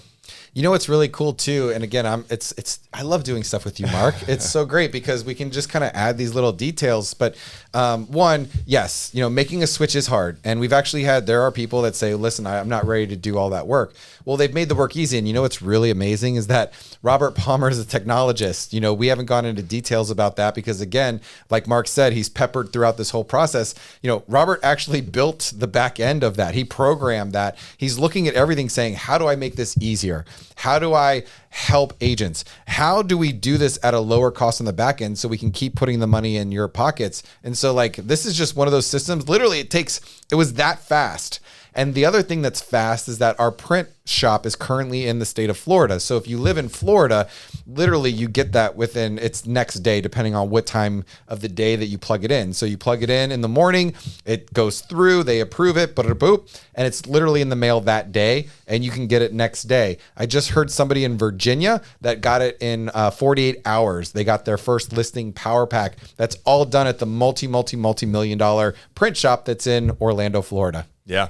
You know what's really cool too, and again, I love doing stuff with you, Mark. It's so great because we can just kind of add these little details. But one, yes, making a switch is hard, and there are people that say, "Listen, I'm not ready to do all that work." Well, they've made the work easy, and what's really amazing is that Robert Palmer is a technologist. We haven't gone into details about that because, again, like Mark said, he's peppered throughout this whole process. Robert actually built the back end of that. He programmed that. He's looking at everything, saying, "How do I make this easier? How do I help agents? How do we do this at a lower cost on the back end so we can keep putting the money in your pockets?" And so this is just one of those systems. Literally, it was that fast. And the other thing that's fast is that our print shop is currently in the state of Florida. So if you live in Florida, literally you get that within its next day, depending on what time of the day that you plug it in. So you plug it in the morning, it goes through, they approve it, boop, and it's literally in the mail that day, and you can get it next day. I just heard somebody in Virginia that got it in 48 hours. They got their first listing power pack. That's all done at the multi-million-dollar print shop that's in Orlando, Florida. Yeah.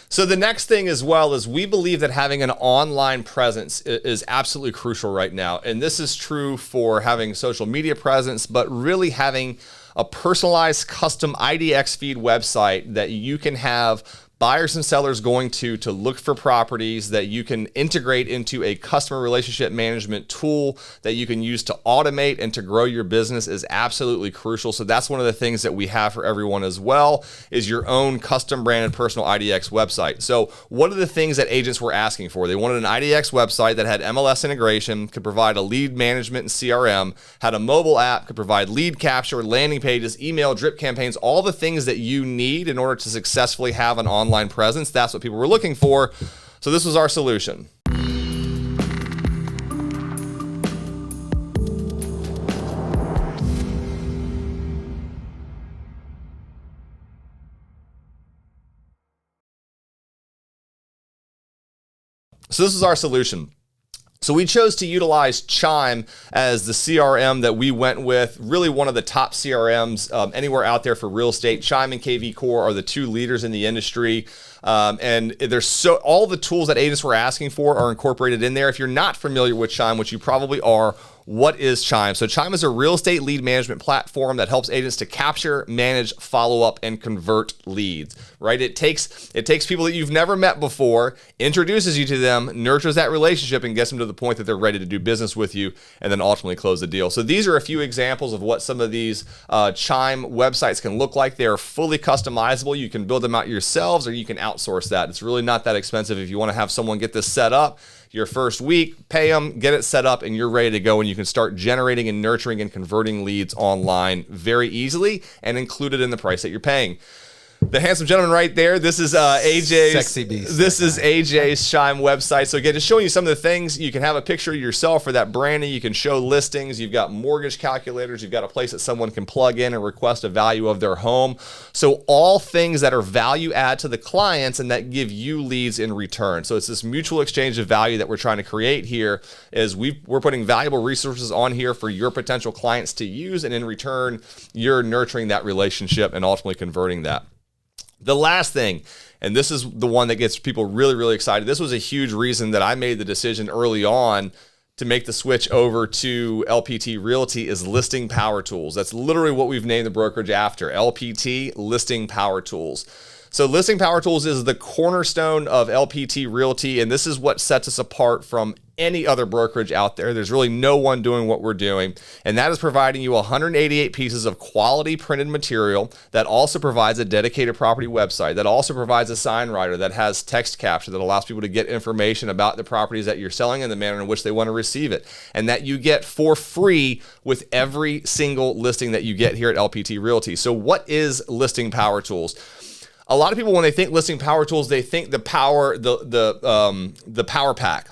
So the next thing as well is we believe that having an online presence is absolutely crucial right now. And this is true for having social media presence, but really having a personalized custom IDX feed website that you can have buyers and sellers going to look for properties that you can integrate into a customer relationship management tool that you can use to automate and to grow your business is absolutely crucial. So that's one of the things that we have for everyone as well, is your own custom branded personal IDX website. So what are the things that agents were asking for? They wanted an IDX website that had MLS integration, could provide a lead management and CRM, had a mobile app, could provide lead capture, landing pages, email, drip campaigns, all the things that you need in order to successfully have an online presence. That's what people were looking for. So this was our solution. So this is our solution. So we chose to utilize Chime as the CRM that we went with, really one of the top CRMs anywhere out there for real estate. Chime and KV Core are the two leaders in the industry. And there's all the tools that agents were asking for are incorporated in there. If you're not familiar with Chime, which you probably are, what is Chime? So Chime is a real estate lead management platform that helps agents to capture, manage, follow up, and convert leads, right? It takes people that you've never met before, introduces you to them, nurtures that relationship, and gets them to the point that they're ready to do business with you, and then ultimately close the deal. So these are a few examples of what some of these Chime websites can look like. They are fully customizable. You can build them out yourselves, or you can outsource that. It's really not that expensive. If you want to have someone get this set up, your first week, pay them, get it set up, and you're ready to go, and you can start generating and nurturing and converting leads online very easily and included in the price that you're paying. The handsome gentleman right there, this is AJ's Sexy beast. This is AJ's Chime website. So again, just showing you some of the things. You can have a picture of yourself for that branding. You can show listings. You've got mortgage calculators. You've got a place that someone can plug in and request a value of their home. So all things that are value add to the clients and that give you leads in return. So it's this mutual exchange of value that we're trying to create here. Is we're putting valuable resources on here for your potential clients to use, and in return, you're nurturing that relationship and ultimately converting that. The last thing, and this is the one that gets people really, really excited. This was a huge reason that I made the decision early on to make the switch over to LPT Realty is Listing Power Tools. That's literally what we've named the brokerage after, LPT Listing Power Tools. So Listing Power Tools is the cornerstone of LPT Realty, and this is what sets us apart from any other brokerage out there. There's really no one doing what we're doing, and that is providing you 188 pieces of quality printed material that also provides a dedicated property website, that also provides a sign writer that has text capture that allows people to get information about the properties that you're selling and the manner in which they want to receive it, and that you get for free with every single listing that you get here at LPT Realty. So what is Listing Power Tools? A lot of people, when they think Listing Power Tools, they think the power pack,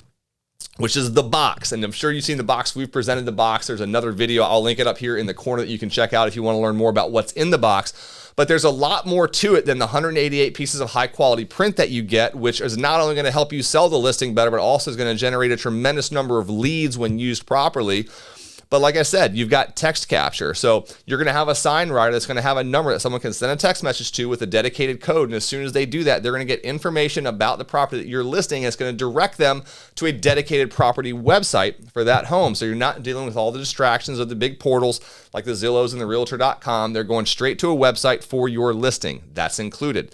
which is the box. And I'm sure you've seen the box. We've presented the box. There's another video. I'll link it up here in the corner that you can check out if you want to learn more about what's in the box. But there's a lot more to it than the 188 pieces of high quality print that you get, which is not only going to help you sell the listing better, but also is going to generate a tremendous number of leads when used properly. But like I said, you've got text capture. So you're going to have a sign writer that's going to have a number that someone can send a text message to with a dedicated code. And as soon as they do that, they're going to get information about the property that you're listing. And it's going to direct them to a dedicated property website for that home. So you're not dealing with all the distractions of the big portals like the Zillows and the Realtor.com. They're going straight to a website for your listing. That's included.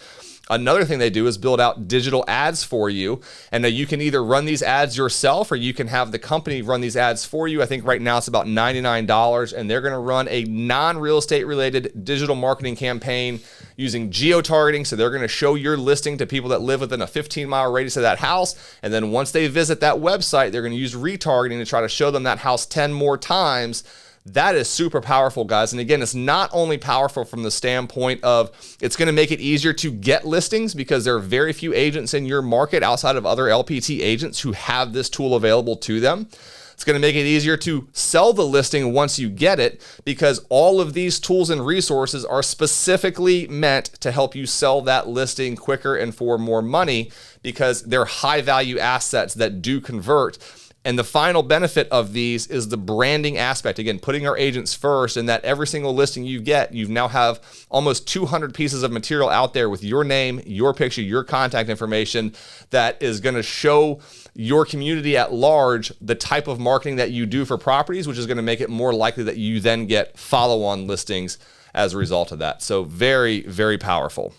Another thing they do is build out digital ads for you. And you can either run these ads yourself or you can have the company run these ads for you. I think right now it's about $99, and they're going to run a non-real estate related digital marketing campaign using geo-targeting. So they're going to show your listing to people that live within a 15-mile radius of that house. And then once they visit that website, they're going to use retargeting to try to show them that house 10 more times. That is super powerful, guys. And again, it's not only powerful from the standpoint of it's going to make it easier to get listings because there are very few agents in your market outside of other LPT agents who have this tool available to them. It's going to make it easier to sell the listing once you get it because all of these tools and resources are specifically meant to help you sell that listing quicker and for more money because they're high value assets that do convert. And the final benefit of these is the branding aspect. Again, putting our agents first, and that every single listing you get, you now have almost 200 pieces of material out there with your name, your picture, your contact information that is going to show your community at large the type of marketing that you do for properties, which is going to make it more likely that you then get follow-on listings as a result of that. So very, very powerful.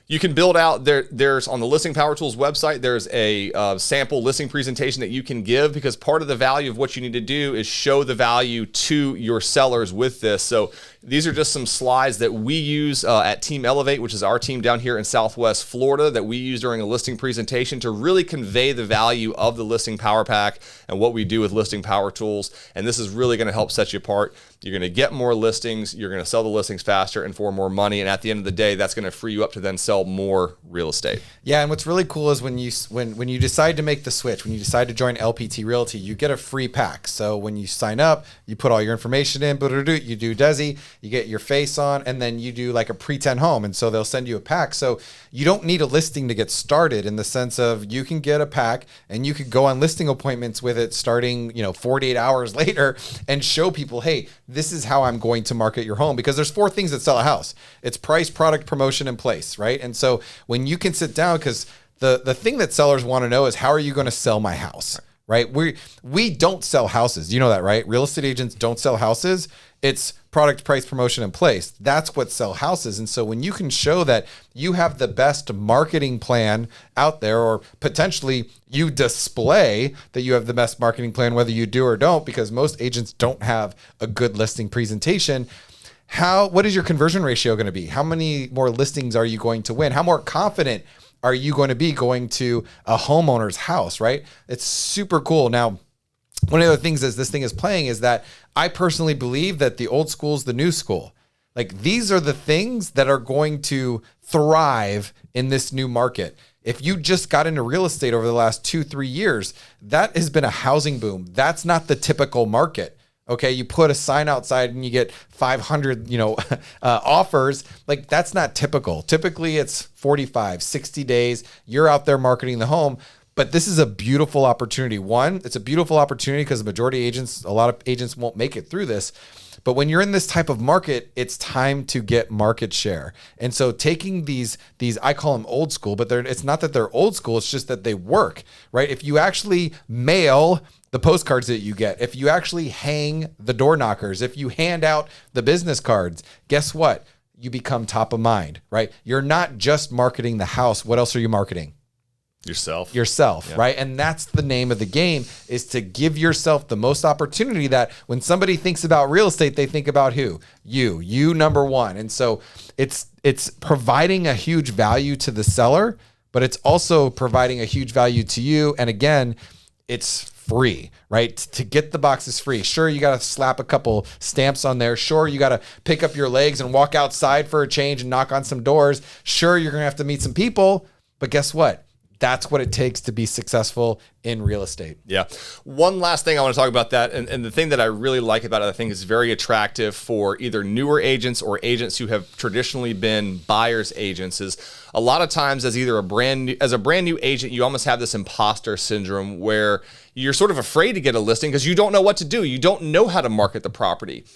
You can build out there's on the Listing Power Tools website, there's a sample listing presentation that you can give because part of the value of what you need to do is show the value to your sellers with this. So these are just some slides that we use at Team Elevate, which is our team down here in Southwest Florida that we use during a listing presentation to really convey the value of the Listing Power Pack and what we do with Listing Power Tools. And this is really going to help set you apart. You're going to get more listings. You're going to sell the listings faster and for more money. And at the end of the day, that's going to free you up to then sell more real estate. Yeah. And what's really cool is when you decide to make the switch, when you decide to join LPT Realty, you get a free pack. So when you sign up, you put all your information in, you do Desi, you get your face on, and then you do like a pretend home. And so they'll send you a pack. So you don't need a listing to get started in the sense of you can get a pack and you could go on listing appointments with it starting, 48 hours later and show people, hey, this is how I'm going to market your home, because there's 4 things that sell a house. It's price, product, promotion, and place, right? And so when you can sit down, because the thing that sellers want to know is how are you going to sell my house, right? We don't sell houses. You know that, right? Real estate agents don't sell houses. It's product, price, promotion, and place. That's what sell houses. And so when you can show that you have the best marketing plan out there, or potentially you display that you have the best marketing plan, whether you do or don't, because most agents don't have a good listing presentation, what is your conversion ratio going to be? How many more listings are you going to win? How more confident are you going to be going to a homeowner's house, right? It's super cool. Now, one of the things as this thing is playing is that I personally believe that the old school is the new school. Like, these are the things that are going to thrive in this new market. If you just got into real estate over the last 2-3 years, that has been a housing boom. That's not the typical market. Okay, you put a sign outside and you get 500, offers. Like, that's not typical. Typically, it's 45, 60 days. You're out there marketing the home. But this is a beautiful opportunity. One, it's a beautiful opportunity because the majority of agents, a lot of agents won't make it through this. But when you're in this type of market, it's time to get market share. And so taking these I call them old school, but it's not that they're old school. It's just that they work, right? If you actually mail the postcards that you get, if you actually hang the door knockers, if you hand out the business cards, guess what? You become top of mind, right? You're not just marketing the house. What else are you marketing? Yourself, yeah. Right? And that's the name of the game, is to give yourself the most opportunity, that when somebody thinks about real estate, they think about who? You number one. And so it's providing a huge value to the seller, but it's also providing a huge value to you. And again, it's free, right? To get the box is free. Sure, you got to slap a couple stamps on there. Sure, you got to pick up your legs and walk outside for a change and knock on some doors. Sure, you're going to have to meet some people, but guess what? That's what it takes to be successful in real estate. Yeah. One last thing I want to talk about that, and the thing that I really like about it, I think is very attractive for either newer agents or agents who have traditionally been buyer's agents, is a lot of times as a brand new agent, you almost have this imposter syndrome where you're sort of afraid to get a listing because you don't know what to do. You don't know how to market the property.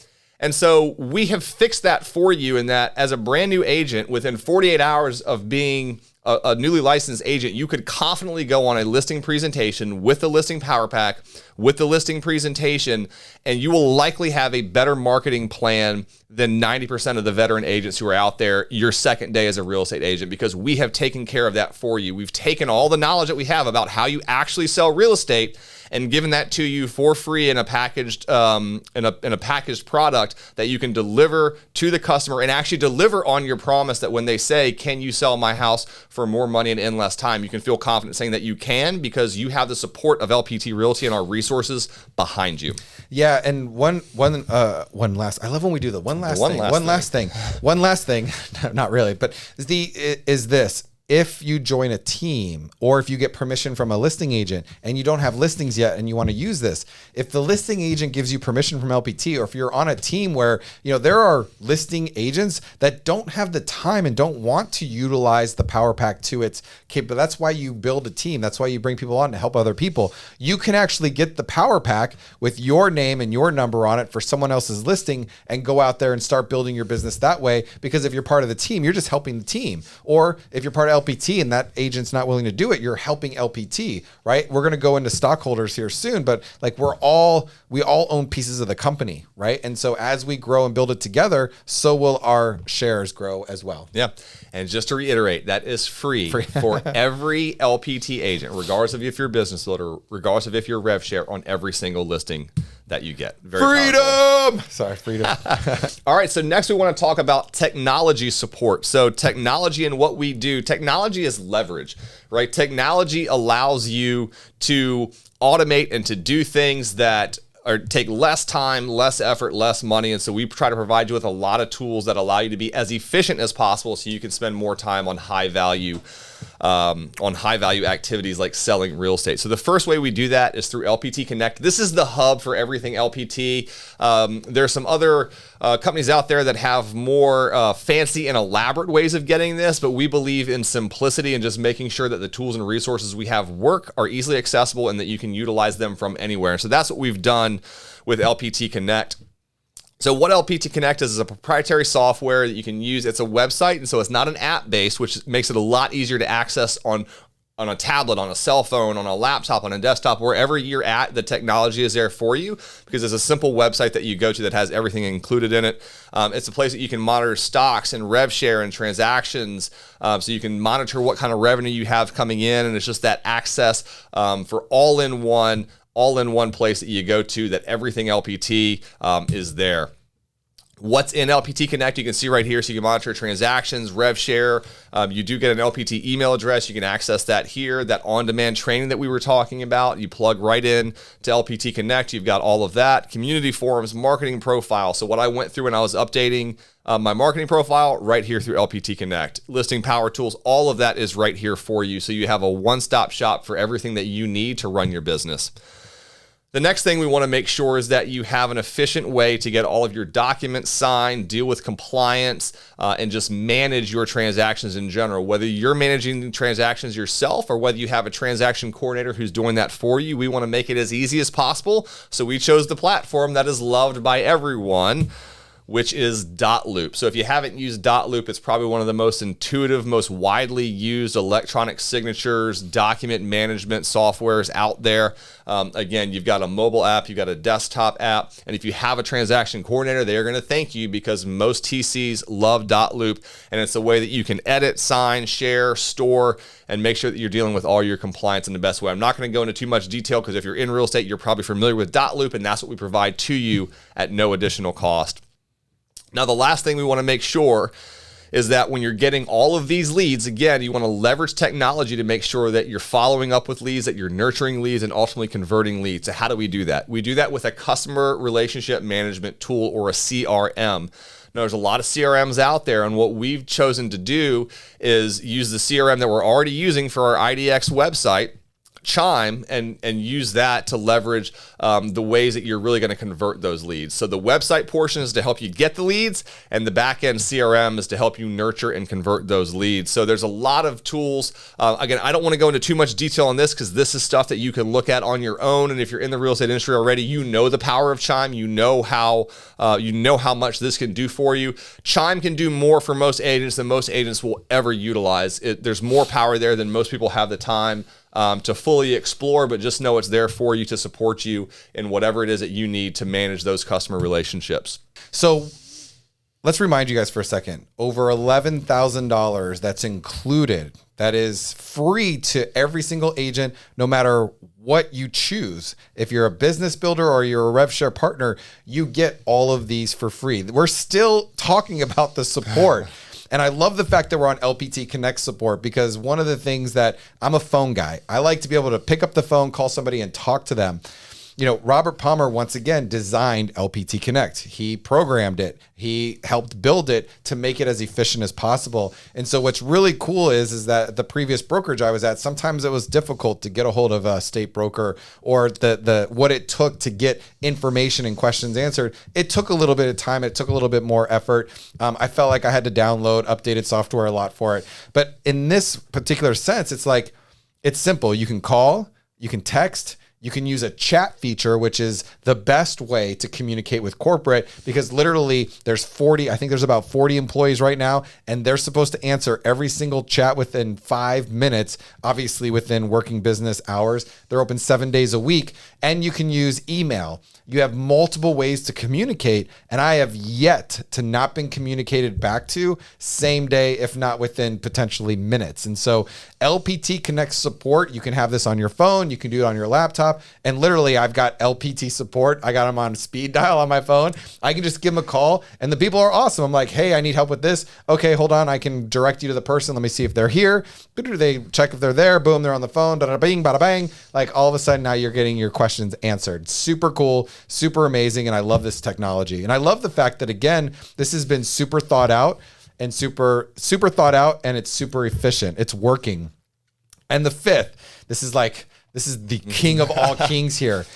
And so we have fixed that for you, in that as a brand new agent, within 48 hours of being a newly licensed agent, you could confidently go on a listing presentation with the listing power pack, with the listing presentation, and you will likely have a better marketing plan than 90% of the veteran agents who are out there your second day as a real estate agent, because we have taken care of that for you. We've taken all the knowledge that we have about how you actually sell real estate and given that to you for free in a packaged packaged product that you can deliver to the customer, and actually deliver on your promise that when they say, "Can you sell my house for more money and in less time?" you can feel confident saying that you can, because you have the support of LPT Realty and our resources behind you. Yeah, and one last. I love when we do the one last thing. One last thing. Not really, but is this. If you join a team, or if you get permission from a listing agent and you don't have listings yet and you want to use this, if the listing agent gives you permission from LPT, or if you're on a team where, there are listing agents that don't have the time and don't want to utilize the power pack to its capability. That's why you build a team. That's why you bring people on to help other people. You can actually get the power pack with your name and your number on it for someone else's listing and go out there and start building your business that way. Because if you're part of the team, you're just helping the team. Or if you're part of LPT and that agent's not willing to do it, you're helping LPT, right? We're going to go into stockholders here soon, but like we all own pieces of the company, right? And so as we grow and build it together, so will our shares grow as well. Yeah. And just to reiterate, that is free for every LPT agent, regardless of if you're a business builder, regardless of if you're Rev Share, on every single listing that you get. Freedom! Sorry, freedom. All right, so next we want to talk about technology support. So technology and what we do. Technology is leverage, right? Technology allows you to automate and to do things that take less time, less effort, less money. And so we try to provide you with a lot of tools that allow you to be as efficient as possible so you can spend more time on high value activities like selling real estate. So the first way we do that is through LPT Connect. This is the hub for everything LPT. There's some other companies out there that have more fancy and elaborate ways of getting this, but we believe in simplicity and just making sure that the tools and resources we have are easily accessible and that you can utilize them from anywhere. So that's what we've done with LPT Connect. So what LPT Connect is a proprietary software that you can use. It's a website, and so it's not an app-based, which makes it a lot easier to access on a tablet, on a cell phone, on a laptop, on a desktop, wherever you're at. The technology is there for you because it's a simple website that you go to that has everything included in it. It's a place that you can monitor stocks and Rev Share and transactions, so you can monitor what kind of revenue you have coming in, and it's just that access for all-in-one place that you go to, that everything LPT is there. What's in LPT Connect, you can see right here. So you can monitor transactions, Rev Share. You do get an LPT email address. You can access that here. That on-demand training that we were talking about, you plug right in to LPT Connect. You've got all of that. Community forums, marketing profile. So what I went through when I was updating my marketing profile, right here through LPT Connect. Listing power tools, all of that is right here for you. So you have a one-stop shop for everything that you need to run your business. The next thing we want to make sure is that you have an efficient way to get all of your documents signed, deal with compliance, and just manage your transactions in general. Whether you're managing transactions yourself or whether you have a transaction coordinator who's doing that for you, we want to make it as easy as possible. So we chose the platform that is loved by everyone, which is dot-loop. So if you haven't used dot-loop, it's probably one of the most intuitive, most widely used electronic signatures, document management softwares out there. Again, you've got a mobile app, you've got a desktop app, and if you have a transaction coordinator, they are going to thank you because most TCs love dot-loop, and it's a way that you can edit, sign, share, store, and make sure that you're dealing with all your compliance in the best way. I'm not going to go into too much detail because if you're in real estate, you're probably familiar with dot-loop, and that's what we provide to you at no additional cost. Now, the last thing we want to make sure is that when you're getting all of these leads, again, you want to leverage technology to make sure that you're following up with leads, that you're nurturing leads, and ultimately converting leads. So how do we do that? We do that with a customer relationship management tool, or a CRM. Now, there's a lot of CRMs out there, and what we've chosen to do is use the CRM that we're already using for our IDX website, Chime, and use that to leverage the ways that you're really going to convert those leads. So the website portion is to help you get the leads, and the back-end CRM is to help you nurture and convert those leads. So there's a lot of tools. Again, I don't want to go into too much detail on this because this is stuff that you can look at on your own. And if you're in the real estate industry already, you know the power of Chime. You know how much this can do for you. Chime can do more for most agents than most agents will ever utilize. There's more power there than most people have the time to fully explore, but just know it's there for you to support you in whatever it is that you need to manage those customer relationships. So let's remind you guys for a second, over $11,000 that's included. That is free to every single agent, no matter what you choose. If you're a business builder or you're a Rev Share partner, you get all of these for free. We're still talking about the support. And I love the fact that we're on LPT Connect support, because one of the things that I'm a phone guy, I like to be able to pick up the phone, call somebody and talk to them. You know, Robert Palmer, once again, designed LPT Connect. He programmed it. He helped build it to make it as efficient as possible. And so what's really cool is that the previous brokerage I was at, sometimes it was difficult to get a hold of a state broker, or the what it took to get information and questions answered. It took a little bit of time. It took a little bit more effort. I felt like I had to download updated software a lot for it. But in this particular sense, it's like, it's simple. You can call, you can text, you can use a chat feature, which is the best way to communicate with corporate, because literally there's about 40 employees right now, and they're supposed to answer every single chat within 5 minutes, obviously within working business hours. They're open 7 days a week, and you can use email. You have multiple ways to communicate, and I have yet to not been communicated back to same day, if not within potentially minutes. And so LPT Connect support, you can have this on your phone, you can do it on your laptop, and literally I've got LPT support. I got them on speed dial on my phone. I can just give them a call, and the people are awesome. I'm like, hey, I need help with this. Okay, hold on. I can direct you to the person. Let me see if they're here. They check if they're there. Boom, they're on the phone. Da da bing, bada bang. Like all of a sudden now you're getting your questions answered. Super cool, super amazing, and I love this technology. And I love the fact that, again, this has been super thought out and super thought out, and it's super efficient. It's working. And the fifth, this is the king of all kings here.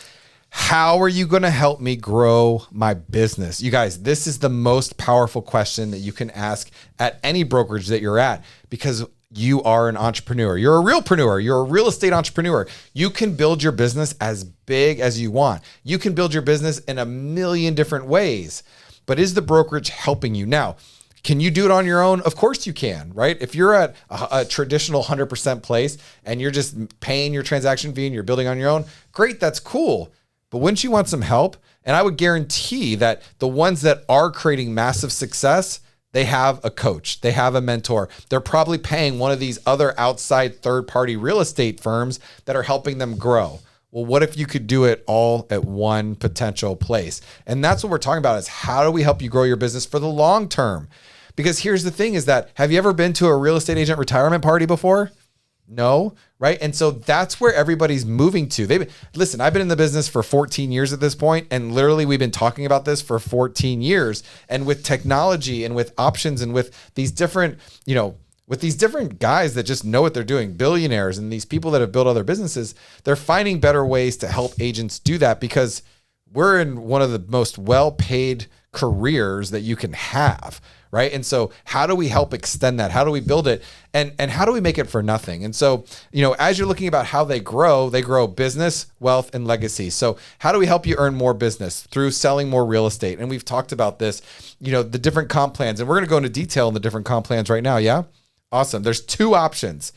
How are you going to help me grow my business? You guys, this is the most powerful question that you can ask at any brokerage that you're at, because you are an entrepreneur. You're a realpreneur. You're a real estate entrepreneur. You can build your business as big as you want. You can build your business in a million different ways. But is the brokerage helping you? Now, can you do it on your own? Of course you can, right? If you're at a traditional 100% place and you're just paying your transaction fee and you're building on your own, great, that's cool. But wouldn't you want some help? And I would guarantee that the ones that are creating massive success, they have a coach, they have a mentor. They're probably paying one of these other outside third-party real estate firms that are helping them grow. Well, what if you could do it all at one potential place? And that's what we're talking about, is how do we help you grow your business for the long term? Because here's the thing, is that, have you ever been to a real estate agent retirement party before? No, right? And so that's where everybody's moving to. Listen, I've been in the business for 14 years at this point, and literally we've been talking about this for 14 years. And with technology and with options and with these different, with these different guys that just know what they're doing, billionaires and these people that have built other businesses, they're finding better ways to help agents do that, because we're in one of the most well-paid careers that you can have, right? And so how do we help extend that? How do we build it? And how do we make it for nothing? And so, as you're looking about how they grow business, wealth, and legacy. So how do we help you earn more business through selling more real estate? And we've talked about this, the different comp plans, and we're going to go into detail in the different comp plans right now. Yeah. Awesome. There's two options.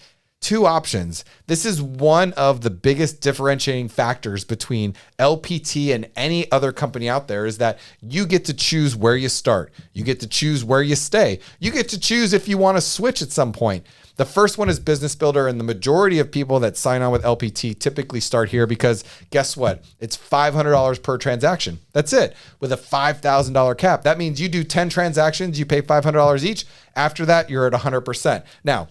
This is one of the biggest differentiating factors between LPT and any other company out there, is that you get to choose where you start. You get to choose where you stay. You get to choose if you want to switch at some point. The first one is Business Builder, and the majority of people that sign on with LPT typically start here because guess what? It's $500 per transaction. That's it, with a $5,000 cap. That means you do 10 transactions, you pay $500 each. After that, you're at 100%. Now,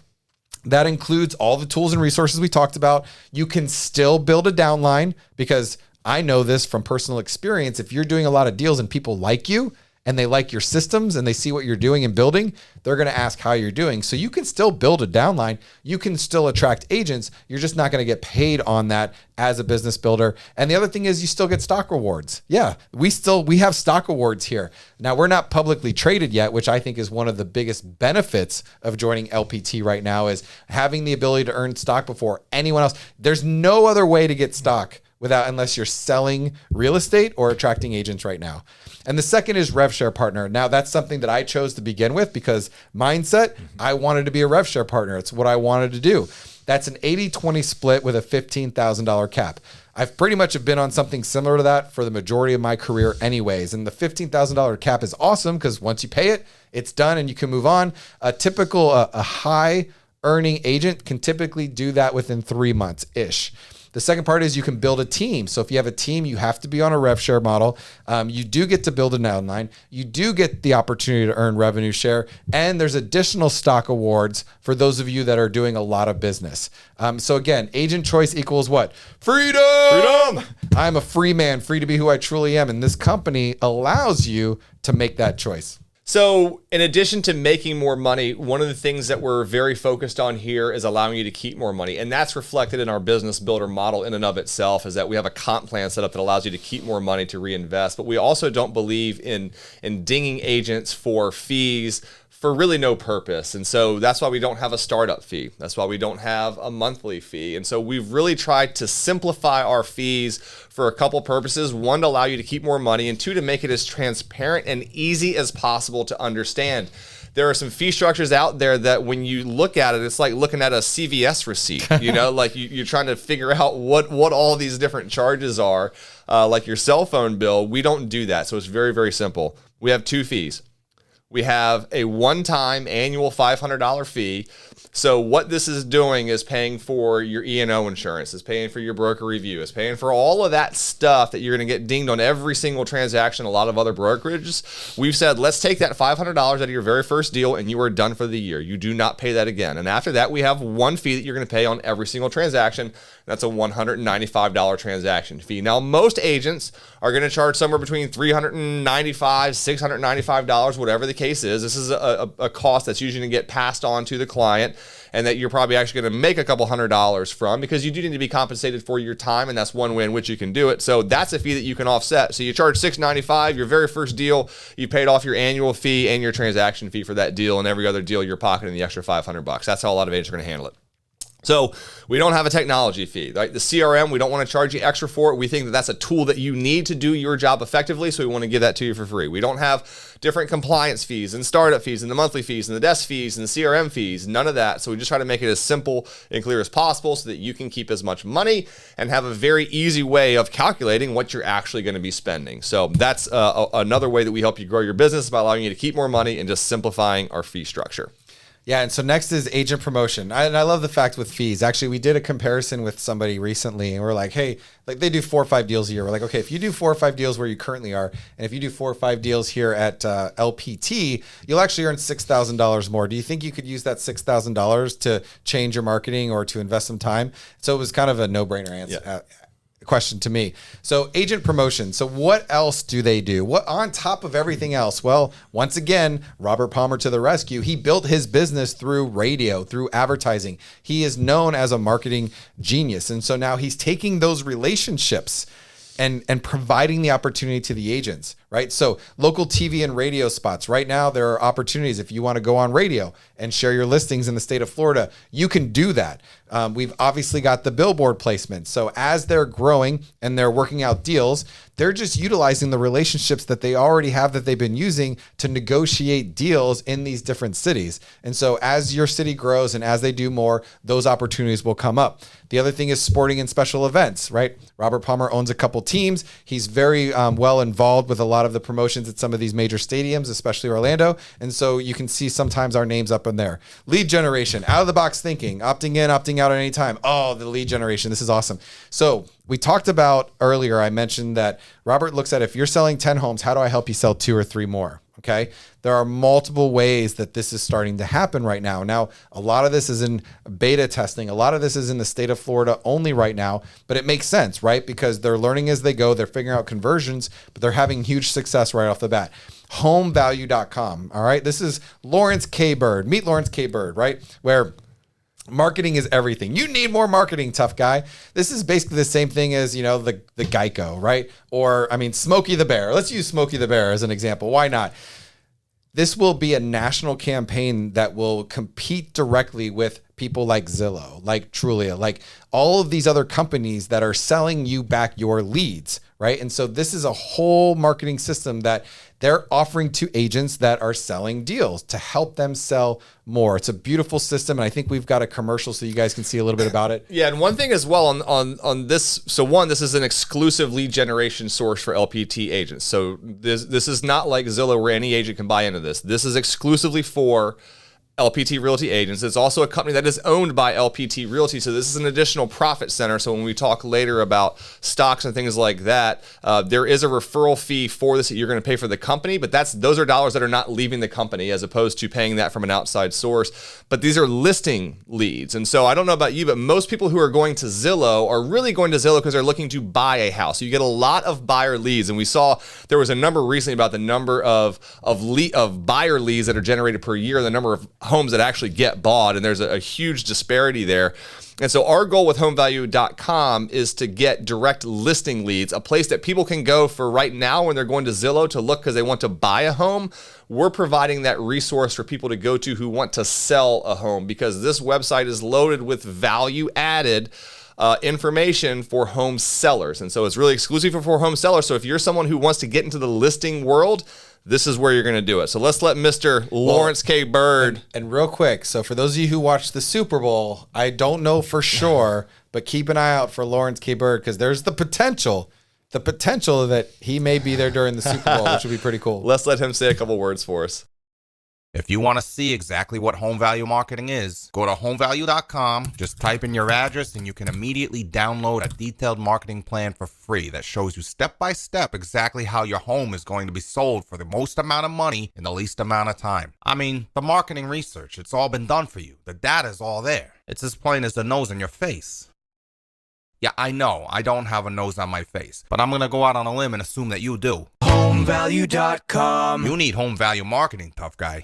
that includes all the tools and resources we talked about. You can still build a downline, because I know this from personal experience. If you're doing a lot of deals and people like you and they like your systems and they see what you're doing and building, they're going to ask how you're doing. So you can still build a downline. You can still attract agents. You're just not going to get paid on that as a business builder. And the other thing is you still get stock rewards. Yeah, we have stock awards here. Now, we're not publicly traded yet, which I think is one of the biggest benefits of joining LPT right now, is having the ability to earn stock before anyone else. There's no other way to get stock unless you're selling real estate or attracting agents right now. And the second is Rev Share partner. Now, that's something that I chose to begin with because mindset, I wanted to be a Rev Share partner. It's what I wanted to do. That's an 80-20 split with a $15,000 cap. I've pretty much have been on something similar to that for the majority of my career anyways. And the $15,000 cap is awesome because once you pay it, it's done and you can move on. A high earning agent can typically do that within 3 months-ish. The second part is you can build a team. So if you have a team, you have to be on a rev share model. You do get to build an outline. You do get the opportunity to earn revenue share. And there's additional stock awards for those of you that are doing a lot of business. So again, agent choice equals what? Freedom! I'm a free man, free to be who I truly am. And this company allows you to make that choice. So in addition to making more money, one of the things that we're very focused on here is allowing you to keep more money. And that's reflected in our business builder model in and of itself, is that we have a comp plan set up that allows you to keep more money to reinvest. But we also don't believe in dinging agents for fees for really no purpose. And so that's why we don't have a startup fee. That's why we don't have a monthly fee. And so we've really tried to simplify our fees for a couple purposes. One, to allow you to keep more money, and two, to make it as transparent and easy as possible to understand. There are some fee structures out there that when you look at it, it's like looking at a CVS receipt, like you're trying to figure out what all these different charges are, like your cell phone bill. We don't do that. So it's very, very simple. We have two fees. We have a one-time annual $500 fee. So what this is doing is paying for your E&O insurance, is paying for your broker review, is paying for all of that stuff that you're going to get dinged on every single transaction, a lot of other brokerages. We've said, let's take that $500 out of your very first deal and you are done for the year. You do not pay that again. And after that, we have one fee that you're going to pay on every single transaction. That's a $195 transaction fee. Now, most agents are going to charge somewhere between $395, $695, whatever the case is. This is a cost that's usually going to get passed on to the client, and that you're probably actually going to make a couple $100 from, because you do need to be compensated for your time, and that's one way in which you can do it. So that's a fee that you can offset. So you charge $695, your very first deal, you paid off your annual fee and your transaction fee for that deal, and every other deal you're pocketing the extra $500. That's how a lot of agents are going to handle it. So we don't have a technology fee. Right? The CRM, we don't want to charge you extra for it. We think that that's a tool that you need to do your job effectively, so we want to give that to you for free. We don't have different compliance fees and startup fees and the monthly fees and the desk fees and the CRM fees, none of that. So we just try to make it as simple and clear as possible so that you can keep as much money and have a very easy way of calculating what you're actually going to be spending. So that's another way that we help you grow your business, by allowing you to keep more money and just simplifying our fee structure. Yeah, and so next is agent promotion. And I love the fact with fees. Actually, we did a comparison with somebody recently, and we're like, hey, like they do 4 or 5 deals a year. We're like, okay, if you do 4 or 5 deals where you currently are, and if you do 4 or 5 deals here at LPT, you'll actually earn $6,000 more. Do you think you could use that $6,000 to change your marketing or to invest some time? So it was kind of a no-brainer answer. Yeah. Question to me. So agent promotion. So what else do they do? What on top of everything else? Well, once again, Robert Palmer to the rescue. He built his business through radio, through advertising. He is known as a marketing genius. And so now he's taking those relationships and providing the opportunity to the agents, right? So local TV and radio spots. Right now, there are opportunities if you want to go on radio and share your listings in the state of Florida, you can do that. We've obviously got the billboard placement. So as they're growing and they're working out deals, they're just utilizing the relationships that they already have that they've been using to negotiate deals in these different cities. And so as your city grows and as they do more, those opportunities will come up. The other thing is sporting and special events, right? Robert Palmer owns a couple teams. He's very well involved with a lot of the promotions at some of these major stadiums, especially Orlando. And so you can see sometimes our names up in there. Lead generation, out of the box thinking, opting in, opting out at any time. Oh, the lead generation. This is awesome. So we talked about earlier, I mentioned that Robert looks at if you're selling 10 homes, how do I help you sell 2 or 3 more? Okay. There are multiple ways that this is starting to happen right now. Now, a lot of this is in beta testing. A lot of this is in the state of Florida only right now, but it makes sense, right? Because they're learning as they go. They're figuring out conversions, but they're having huge success right off the bat. Homevalue.com. All right. This is Lawrence K. Bird. Meet Lawrence K. Bird, right? Where marketing is everything. You need more marketing, tough guy. This is basically the same thing as, you know, the Geico, right? Or, I mean, Smokey the Bear. Let's use Smokey the Bear as an example. Why not? This will be a national campaign that will compete directly with people like Zillow, like Trulia, like all of these other companies that are selling you back your leads, right? And so this is a whole marketing system that they're offering to agents that are selling deals to help them sell more. It's a beautiful system, and I think we've got a commercial so you guys can see a little bit about it. Yeah, and one thing as well on this, so one, this is an exclusive lead generation source for LPT agents. So this is not like Zillow where any agent can buy into this. This is exclusively for LPT Realty agents. It's also a company that is owned by LPT Realty, so this is an additional profit center. So when we talk later about stocks and things like that, there is a referral fee for this that you're going to pay for the company, but those are dollars that are not leaving the company as opposed to paying that from an outside source. But these are listing leads. And so I don't know about you, but most people who are going to Zillow are really going to Zillow because they're looking to buy a house. So you get a lot of buyer leads. And we saw there was a number recently about the number of buyer leads that are generated per year, and the number of homes that actually get bought, and there's a huge disparity there. And so our goal with homevalue.com is to get direct listing leads, a place that people can go for right now when they're going to Zillow to look because they want to buy a home. We're providing that resource for people to go to who want to sell a home, because this website is loaded with value added information for home sellers. And so it's really exclusive for home sellers. So if you're someone who wants to get into the listing world, this is where you're going to do it. So let's let Mr. Lawrence K. Bird. And real quick, so for those of you who watched the Super Bowl, I don't know for sure, but keep an eye out for Lawrence K. Bird, because there's the potential that he may be there during the Super Bowl, which would be pretty cool. Let's let him say a couple words for us. If you want to see exactly what home value marketing is, go to homevalue.com, just type in your address, and you can immediately download a detailed marketing plan for free that shows you step by step exactly how your home is going to be sold for the most amount of money in the least amount of time. I mean, the marketing research, it's all been done for you. The data's all there. It's as plain as the nose on your face. Yeah, I know, I don't have a nose on my face, but I'm going to go out on a limb and assume that you do. Homevalue.com. You need home value marketing, tough guy.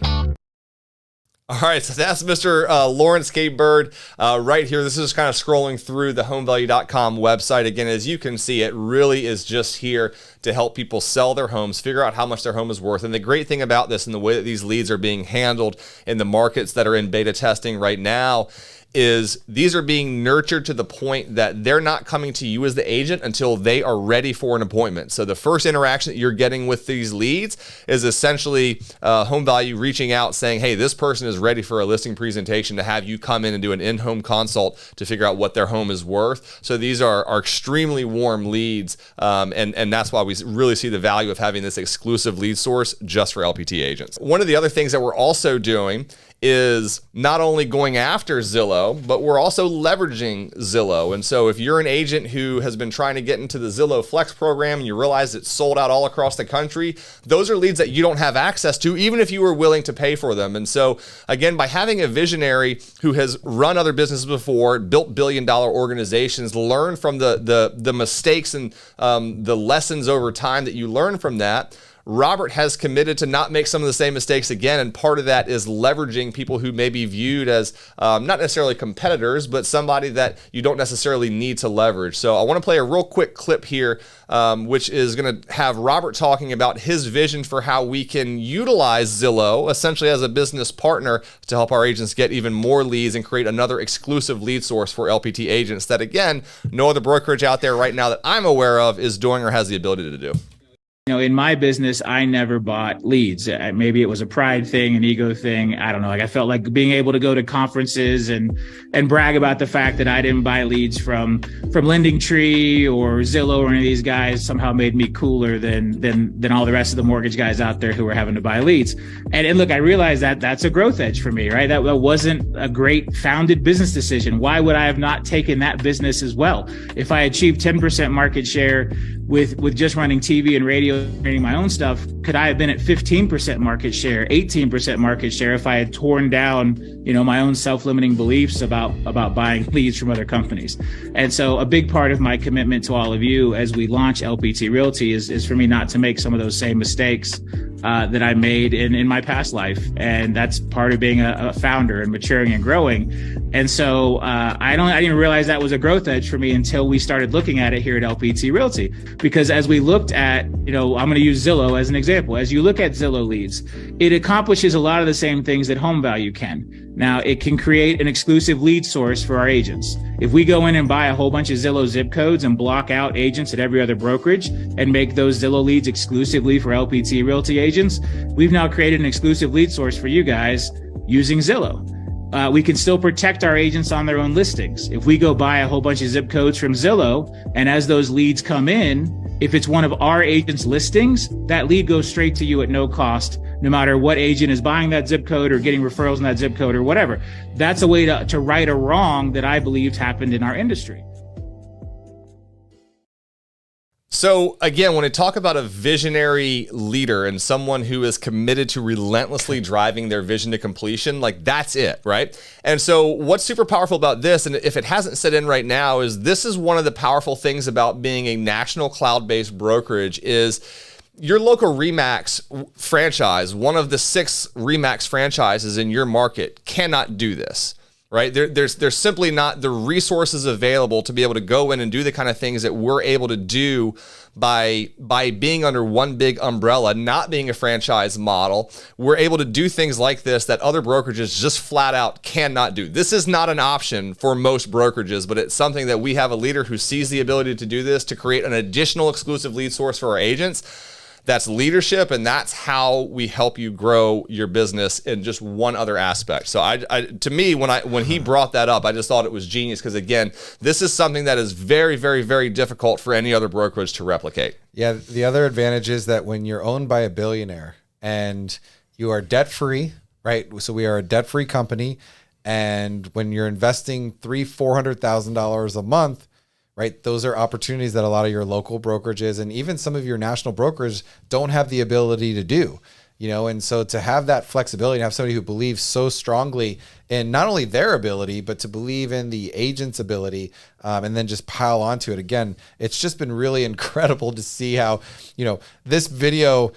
All right, so that's Mr. Lawrence K. Bird right here. This is kind of scrolling through the homevalue.com website. Again, as you can see, it really is just here to help people sell their homes, figure out how much their home is worth. And the great thing about this and the way that these leads are being handled in the markets that are in beta testing right now is these are being nurtured to the point that they're not coming to you as the agent until they are ready for an appointment. So the first interaction that you're getting with these leads is essentially Home Value reaching out saying, hey, this person is ready for a listing presentation to have you come in and do an in-home consult to figure out what their home is worth. So these are extremely warm leads, and that's why we really see the value of having this exclusive lead source just for LPT agents. One of the other things that we're also doing is not only going after Zillow, but we're also leveraging Zillow. And so if you're an agent who has been trying to get into the Zillow Flex program and you realize it's sold out all across the country, those are leads that you don't have access to, even if you were willing to pay for them. And so again, by having a visionary who has run other businesses before, built billion-dollar organizations, learned from the mistakes and the lessons over time that you learn from that, Robert has committed to not make some of the same mistakes again. And part of that is leveraging people who may be viewed as not necessarily competitors, but somebody that you don't necessarily need to leverage. So I want to play a real quick clip here, which is going to have Robert talking about his vision for how we can utilize Zillow essentially as a business partner to help our agents get even more leads and create another exclusive lead source for LPT agents that, again, no other brokerage out there right now that I'm aware of is doing or has the ability to do. In my business, I never bought leads. Maybe it was a pride thing, an ego thing. I don't know. Like I felt like being able to go to conferences and brag about the fact that I didn't buy leads from Lending Tree or Zillow or any of these guys somehow made me cooler than all the rest of the mortgage guys out there who were having to buy leads. And look, I realized that that's a growth edge for me, right? That wasn't a great founded business decision. Why would I have not taken that business as well? If I achieved 10% market share with just running TV and radio, creating my own stuff, could I have been at 15% market share, 18% market share if I had torn down, my own self-limiting beliefs about buying leads from other companies? And so a big part of my commitment to all of you as we launch LPT Realty is for me not to make some of those same mistakes that I made in my past life. And that's part of being a founder and maturing and growing. And so I didn't realize that was a growth edge for me until we started looking at it here at LPT Realty. Because as we looked at, I'm going to use Zillow as an example. As you look at Zillow leads, it accomplishes a lot of the same things that Home Value can. Now, it can create an exclusive lead source for our agents. If we go in and buy a whole bunch of Zillow zip codes and block out agents at every other brokerage and make those Zillow leads exclusively for LPT Realty agents, we've now created an exclusive lead source for you guys using Zillow. We can still protect our agents on their own listings. If we go buy a whole bunch of zip codes from Zillow, and as those leads come in, if it's one of our agents' listings, that lead goes straight to you at no cost, no matter what agent is buying that zip code or getting referrals in that zip code or whatever. That's a way to right a wrong that I believed happened in our industry. So again, when I talk about a visionary leader and someone who is committed to relentlessly driving their vision to completion, like that's it, right? And so what's super powerful about this, and if it hasn't set in right now, is this is one of the powerful things about being a national cloud-based brokerage is your local Remax franchise, one of the 6 Remax franchises in your market cannot do this. Right? There's simply not the resources available to be able to go in and do the kind of things that we're able to do by being under one big umbrella, not being a franchise model. We're able to do things like this that other brokerages just flat out cannot do. This is not an option for most brokerages, but it's something that we have a leader who sees the ability to do this, to create an additional exclusive lead source for our agents. That's leadership, and that's how we help you grow your business in just one other aspect. So to me, when he brought that up, I just thought it was genius because, again, this is something that is very, very, very difficult for any other brokerage to replicate. Yeah, the other advantage is that when you're owned by a billionaire and you are debt-free, right? So we are a debt-free company, and when you're investing $300,000-$400,000 a month, right? Those are opportunities that a lot of your local brokerages and even some of your national brokers don't have the ability to do, and so to have that flexibility and have somebody who believes so strongly in not only their ability, but to believe in the agent's ability, and then just pile onto it. Again, it's just been really incredible to see how, this video,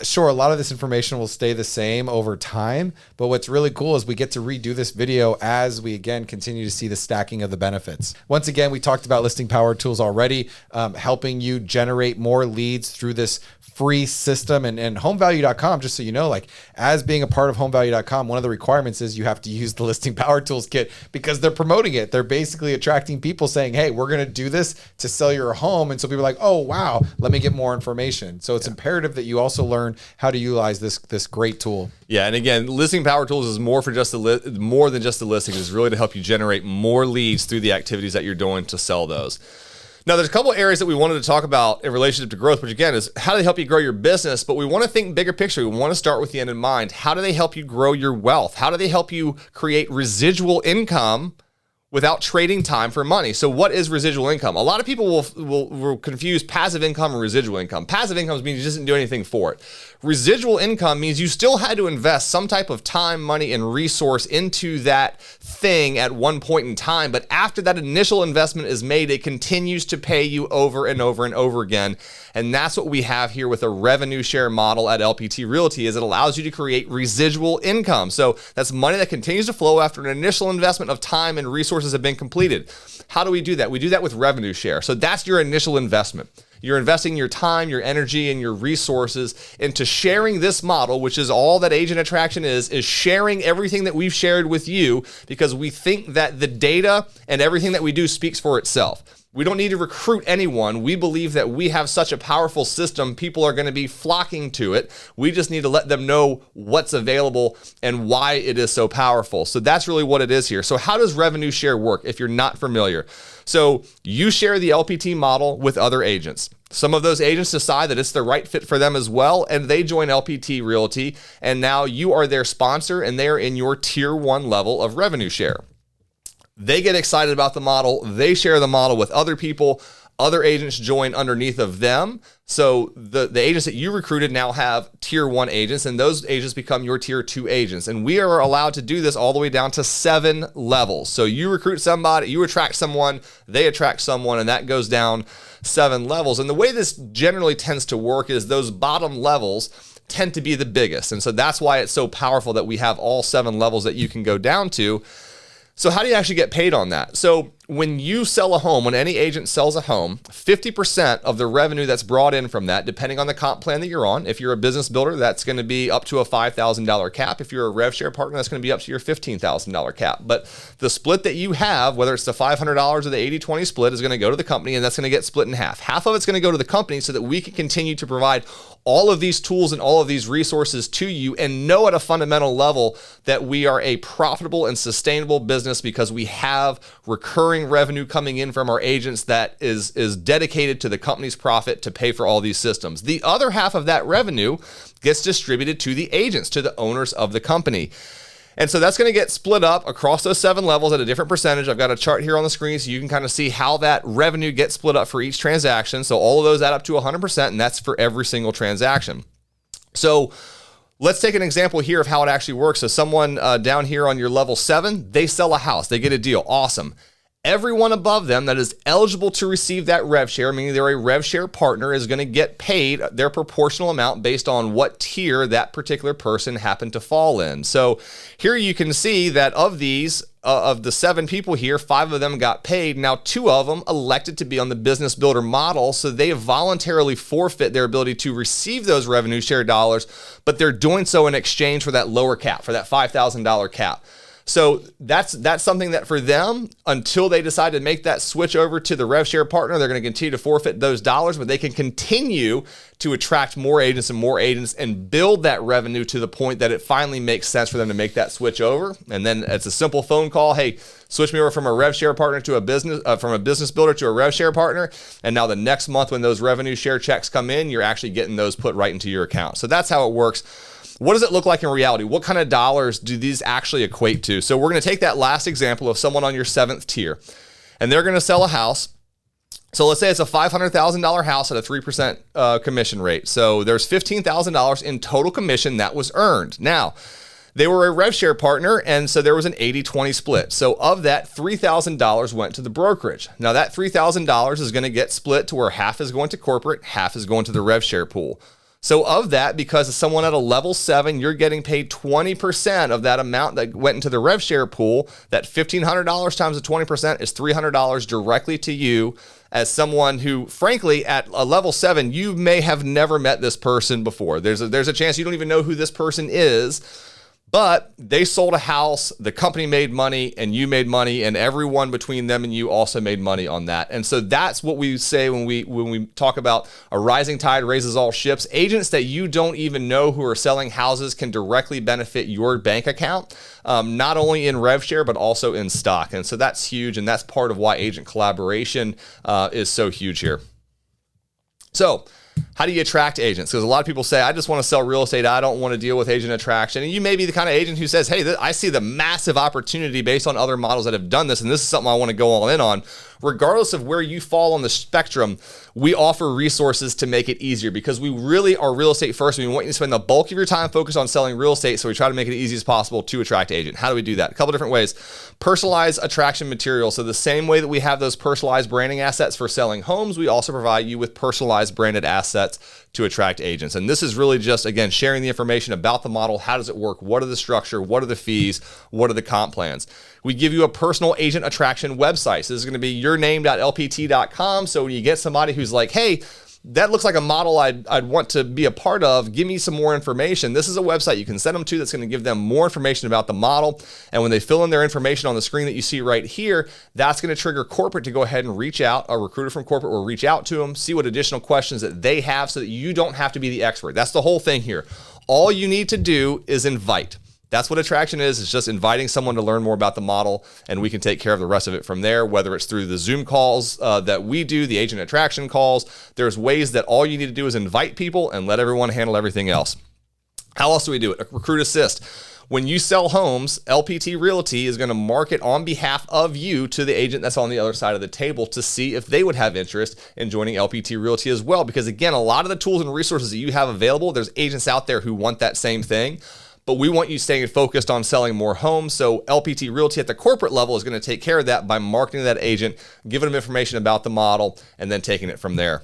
sure, a lot of this information will stay the same over time, but what's really cool is we get to redo this video as we, again, continue to see the stacking of the benefits. Once again, we talked about listing power tools already, helping you generate more leads through this free system. And homevalue.com, just so you know, like as being a part of homevalue.com, one of the requirements is you have to use the listing power tools kit because they're promoting it. They're basically attracting people saying, hey, we're going to do this to sell your home. And so people are like, oh, wow, let me get more information. So it's imperative that you also learn how to utilize this great tool. Yeah. And again, listing power tools is more than just the listings. It's really to help you generate more leads through the activities that you're doing to sell those. Now, there's a couple of areas that we wanted to talk about in relationship to growth, which again is how do they help you grow your business? But we want to think bigger picture. We want to start with the end in mind. How do they help you grow your wealth? How do they help you create residual income without trading time for money. So what is residual income? A lot of people will confuse passive income and residual income. Passive income means you just didn't do anything for it. Residual income means you still had to invest some type of time, money, and resource into that thing at one point in time. But after that initial investment is made, it continues to pay you over and over and over again. And that's what we have here with a revenue share model at LPT Realty, is it allows you to create residual income. So that's money that continues to flow after an initial investment of time and resources have been completed. How do we do that? We do that with revenue share. So that's your initial investment. You're investing your time, your energy, and your resources into sharing this model, which is all that agent attraction is sharing everything that we've shared with you, because we think that the data and everything that we do speaks for itself. We don't need to recruit anyone. We believe that we have such a powerful system, people are going to be flocking to it. We just need to let them know what's available and why it is so powerful. So that's really what it is here. So how does revenue share work if you're not familiar? So you share the LPT model with other agents. Some of those agents decide that it's the right fit for them as well, and they join LPT Realty, and now you are their sponsor and they are in your tier 1 level of revenue share. They get excited about the model. They share the model with other people. Other agents join underneath of them. So the agents that you recruited now have tier 1 agents, and those agents become your tier 2 agents. And we are allowed to do this all the way down to 7 levels. So you recruit somebody, you attract someone, they attract someone, and that goes down 7 levels. And the way this generally tends to work is those bottom levels tend to be the biggest. And so that's why it's so powerful that we have all 7 levels that you can go down to. So how do you actually get paid on that? So when you sell a home, when any agent sells a home, 50% of the revenue that's brought in from that, depending on the comp plan that you're on, if you're a business builder, that's going to be up to a $5,000 cap. If you're a Rev Share partner, that's going to be up to your $15,000 cap. But the split that you have, whether it's the $500 or the 80-20 split, is going to go to the company, and that's going to get split in half. Half of it's going to go to the company so that we can continue to provide all of these tools and all of these resources to you, and know at a fundamental level that we are a profitable and sustainable business because we have recurring revenue coming in from our agents that is dedicated to the company's profit to pay for all these systems. The other half of that revenue gets distributed to the agents, to the owners of the company. And so that's going to get split up across those 7 levels at a different percentage. I've got a chart here on the screen so you can kind of see how that revenue gets split up for each transaction. So all of those add up to 100%, and that's for every single transaction. So let's take an example here of how it actually works. So someone down here on your level 7, they sell a house, they get a deal, awesome. Everyone above them that is eligible to receive that rev share, meaning they're a rev share partner, is going to get paid their proportional amount based on what tier that particular person happened to fall in. So here you can see that of these, of the 7 people here, 5 of them got paid. Now 2 of them elected to be on the business builder model, so they have voluntarily forfeit their ability to receive those revenue share dollars, but they're doing so in exchange for that lower cap, for that $5,000 cap. So that's something that for them, until they decide to make that switch over to the rev share partner, they're going to continue to forfeit those dollars, but they can continue to attract more agents and build that revenue to the point that it finally makes sense for them to make that switch over. And then it's a simple phone call. Hey, switch me over from a rev share partner to a business, from a business builder to a rev share partner. And now the next month when those revenue share checks come in, you're actually getting those put right into your account. So that's how it works. What does it look like in reality? What kind of dollars do these actually equate to? So we're going to take that last example of someone on your 7th tier, and they're going to sell a house. So let's say it's a $500,000 house at a 3% commission rate. So there's $15,000 in total commission that was earned. Now, they were a rev share partner, and so there was an 80-20 split. So of that, $3,000 went to the brokerage. Now that $3,000 is going to get split to where half is going to corporate, half is going to the rev share pool. So of that, because someone at a level 7, you're getting paid 20% of that amount that went into the rev share pool. That $1,500 times the 20% is $300 directly to you as someone who, frankly, at a level 7, you may have never met this person before. There's a chance you don't even know who this person is. But they sold a house, the company made money, and you made money, and everyone between them and you also made money on that. And so that's what we say when we talk about a rising tide raises all ships. Agents that you don't even know who are selling houses can directly benefit your bank account, not only in rev share, but also in stock. And so that's huge, and that's part of why agent collaboration is so huge here. So How do you attract agents? Because a lot of people say, I just want to sell real estate. I don't want to deal with agent attraction. And you may be the kind of agent who says, hey, I see the massive opportunity based on other models that have done this, and this is something I want to go all in on. Regardless of where you fall on the spectrum, we offer resources to make it easier because we really are real estate first. We want you to spend the bulk of your time focused on selling real estate, so we try to make it as easy as possible to attract agent. How do we do that? A couple different ways. Personalized attraction material. So the same way that we have those personalized branding assets for selling homes, we also provide you with personalized branded assets to attract agents. And this is really just, again, sharing the information about the model. How does it work? What are the structure? What are the fees? What are the comp plans? We give you a personal agent attraction website. So this is going to be yourname.lpt.com. So when you get somebody who's like, hey, that looks like a model I'd want to be a part of, give me some more information. This is a website you can send them to that's going to give them more information about the model. And when they fill in their information on the screen that you see right here, that's going to trigger corporate to go ahead and reach out. A recruiter from corporate will reach out to them, see what additional questions that they have so that you don't have to be the expert. That's the whole thing here. All you need to do is invite. That's what attraction is. It's just inviting someone to learn more about the model, and we can take care of the rest of it from there, whether it's through the Zoom calls that we do, the agent attraction calls. There's ways that all you need to do is invite people and let everyone handle everything else. How else do we do it? Recruit Assist. When you sell homes, LPT Realty is going to market on behalf of you to the agent that's on the other side of the table to see if they would have interest in joining LPT Realty as well. Because again, a lot of the tools and resources that you have available, there's agents out there who want that same thing. But we want you staying focused on selling more homes. So LPT Realty at the corporate level is going to take care of that by marketing that agent, giving them information about the model, and then taking it from there.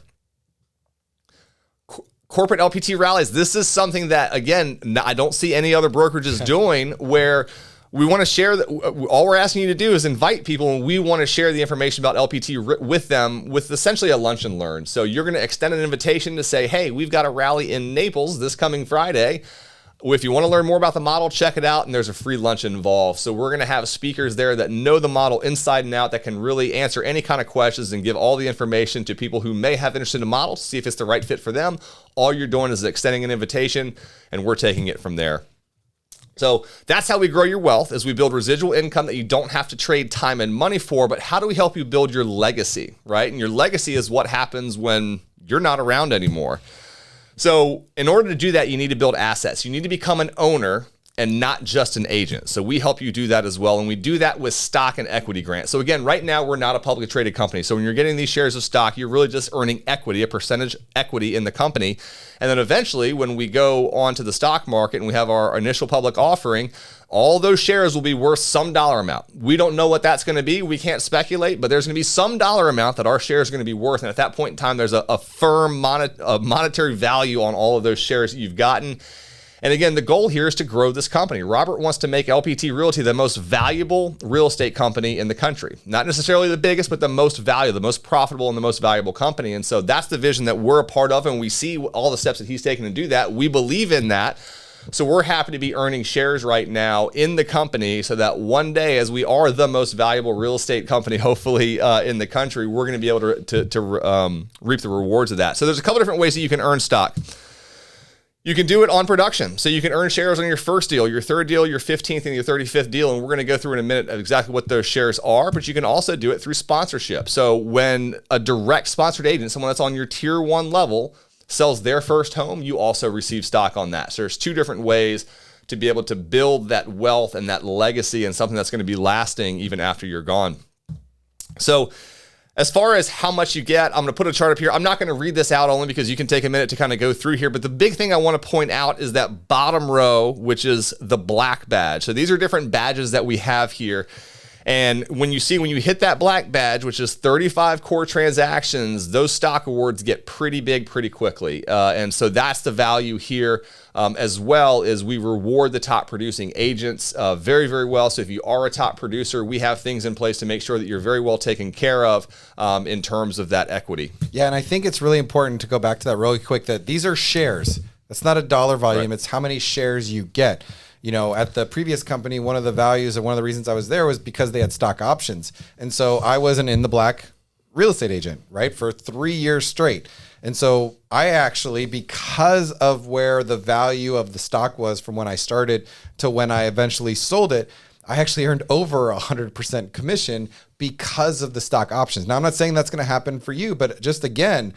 Corporate LPT rallies. This is something that, again, I don't see any other brokerages doing, where we want to share that. All we're asking you to do is invite people, and we want to share the information about LPT with them with essentially a lunch and learn. So you're going to extend an invitation to say, hey, we've got a rally in Naples this coming Friday. If you want to learn more about the model, check it out, and there's a free lunch involved. So we're going to have speakers there that know the model inside and out, that can really answer any kind of questions and give all the information to people who may have interest in the model to see if it's the right fit for them. All you're doing is extending an invitation, and we're taking it from there. So that's how we grow your wealth, is we build residual income that you don't have to trade time and money for. But how do we help you build your legacy, right? And your legacy is what happens when you're not around anymore. So in order to do that, you need to build assets. You need to become an owner and not just an agent. So we help you do that as well. And we do that with stock and equity grants. So again, right now, we're not a publicly traded company. So when you're getting these shares of stock, you're really just earning equity, a percentage equity in the company. And then eventually, when we go onto the stock market and we have our initial public offering, all those shares will be worth some dollar amount. We don't know what that's going to be. We can't speculate, but there's going to be some dollar amount that our shares are going to be worth. And at that point in time, there's a firm monetary value on all of those shares that you've gotten. And again, the goal here is to grow this company. Robert wants to make LPT Realty the most valuable real estate company in the country. Not necessarily the biggest, but the most valuable, the most profitable, and the most valuable company. And so that's the vision that we're a part of, and we see all the steps that he's taken to do that. We believe in that. So we're happy to be earning shares right now in the company, so that one day, as we are the most valuable real estate company, hopefully in the country, we're going to be able to reap the rewards of that. So there's a couple different ways that you can earn stock. You can do it on production. So you can earn shares on your first deal, your third deal, your 15th, and your 35th deal. And we're going to go through in a minute of exactly what those shares are, but you can also do it through sponsorship. So when a direct sponsored agent, someone that's on your tier 1 level, sells their first home, you also receive stock on that. So there's two different ways to be able to build that wealth and that legacy and something that's going to be lasting even after you're gone. So as far as how much you get, I'm going to put a chart up here. I'm not going to read this out only because you can take a minute to kind of go through here. But the big thing I want to point out is that bottom row, which is the black badge. So these are different badges that we have here. And when you hit that black badge, which is 35 core transactions, those stock awards get pretty big pretty quickly. And so that's the value here, as well as we reward the top producing agents very, very well. So if you are a top producer, we have things in place to make sure that you're very well taken care of in terms of that equity. Yeah, and I think it's really important to go back to that really quick, that these are shares. That's not a dollar volume. Right. It's how many shares you get. You know, at the previous company, one of the values and one of the reasons I was there was because they had stock options. And so I was an in the black real estate agent, right, for 3 years straight. And so I actually, because of where the value of the stock was from when I started to when I eventually sold it, I actually earned over 100% commission because of the stock options. Now, I'm not saying that's going to happen for you, but just again,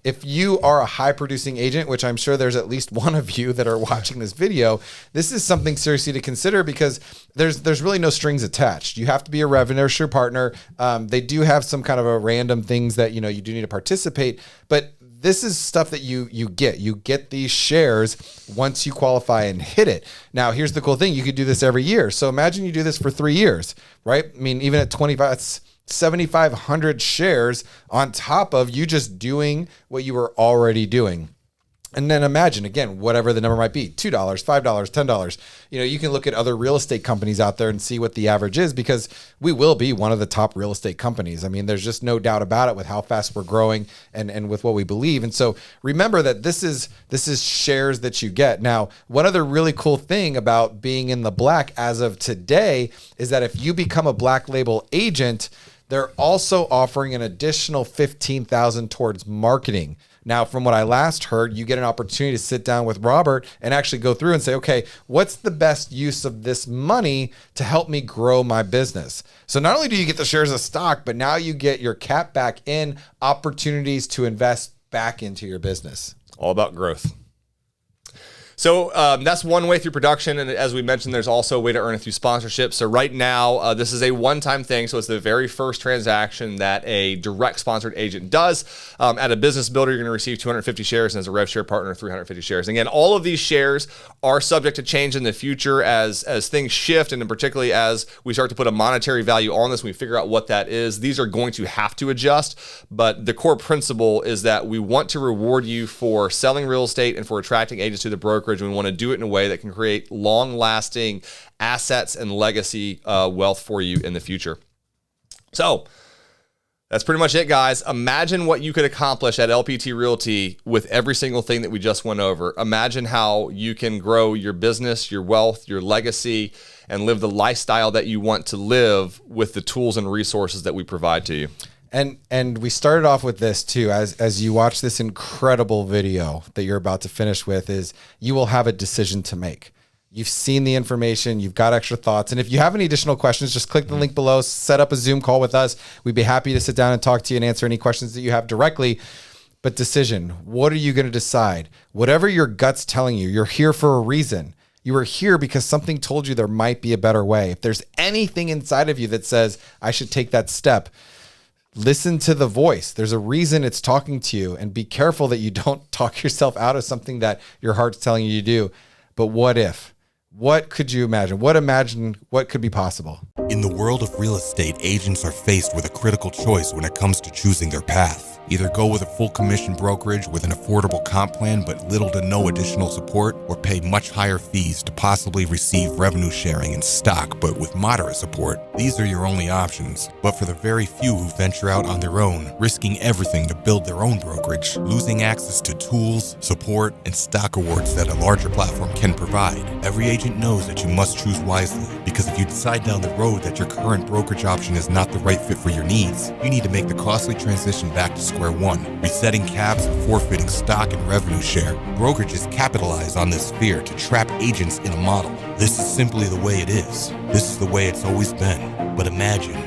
if you are a high producing agent, which I'm sure there's at least one of you that are watching this video, this is something seriously to consider because there's really no strings attached. You have to be a Rev Share partner. They do have some kind of a random things that, you do need to participate, but this is stuff that you get these shares once you qualify and hit it. Now, here's the cool thing. You could do this every year. So imagine you do this for 3 years, right? I mean, even at 25, it's 7,500 shares on top of you just doing what you were already doing. And then imagine, again, whatever the number might be, $2, $5, $10. You can look at other real estate companies out there and see what the average is because we will be one of the top real estate companies. I mean, there's just no doubt about it with how fast we're growing and with what we believe. And so remember that this is shares that you get. Now, one other really cool thing about being in the black as of today is that if you become a black label agent, they're also offering an additional $15,000 towards marketing. Now, from what I last heard, you get an opportunity to sit down with Robert and actually go through and say, okay, what's the best use of this money to help me grow my business? So not only do you get the shares of stock, but now you get your cap back in, opportunities to invest back into your business. All about growth. So that's one way through production. And as we mentioned, there's also a way to earn it through sponsorship. So right now, this is a one-time thing. So it's the very first transaction that a direct sponsored agent does. At a business builder, you're going to receive 250 shares, and as a Rev Share partner, 350 shares. And again, all of these shares are subject to change in the future as things shift, and particularly as we start to put a monetary value on this, we figure out what that is. These are going to have to adjust, but the core principle is that we want to reward you for selling real estate and for attracting agents to the brokerage. We want to do it in a way that can create long-lasting assets and legacy wealth for you in the future. So that's pretty much it, guys. Imagine what you could accomplish at LPT Realty with every single thing that we just went over. Imagine how you can grow your business, your wealth, your legacy, and live the lifestyle that you want to live with the tools and resources that we provide to you. And we started off with this too, as you watch this incredible video that you're about to finish with, is you will have a decision to make. You've seen the information, you've got extra thoughts. And if you have any additional questions, just click the link below, set up a Zoom call with us. We'd be happy to sit down and talk to you and answer any questions that you have directly. But decision, what are you going to decide? Whatever your gut's telling you, you're here for a reason. You are here because something told you there might be a better way. If there's anything inside of you that says, I should take that step, listen to the voice. There's a reason it's talking to you, and be careful that you don't talk yourself out of something that your heart's telling you to do. But what if? What could you imagine? What could be possible? In the world of real estate, agents are faced with a critical choice when it comes to choosing their path. Either go with a full commission brokerage with an affordable comp plan but little to no additional support, or pay much higher fees to possibly receive revenue sharing and stock but with moderate support. These are your only options. But for the very few who venture out on their own, risking everything to build their own brokerage, losing access to tools, support, and stock awards that a larger platform can provide, every agent knows that you must choose wisely, because if you decide down the road that your current brokerage option is not the right fit for your needs, you need to make the costly transition back to square one, resetting caps and forfeiting stock and revenue share. Brokerages capitalize on this fear to trap agents in a model. This is simply the way it is. This is the way it's always been. But imagine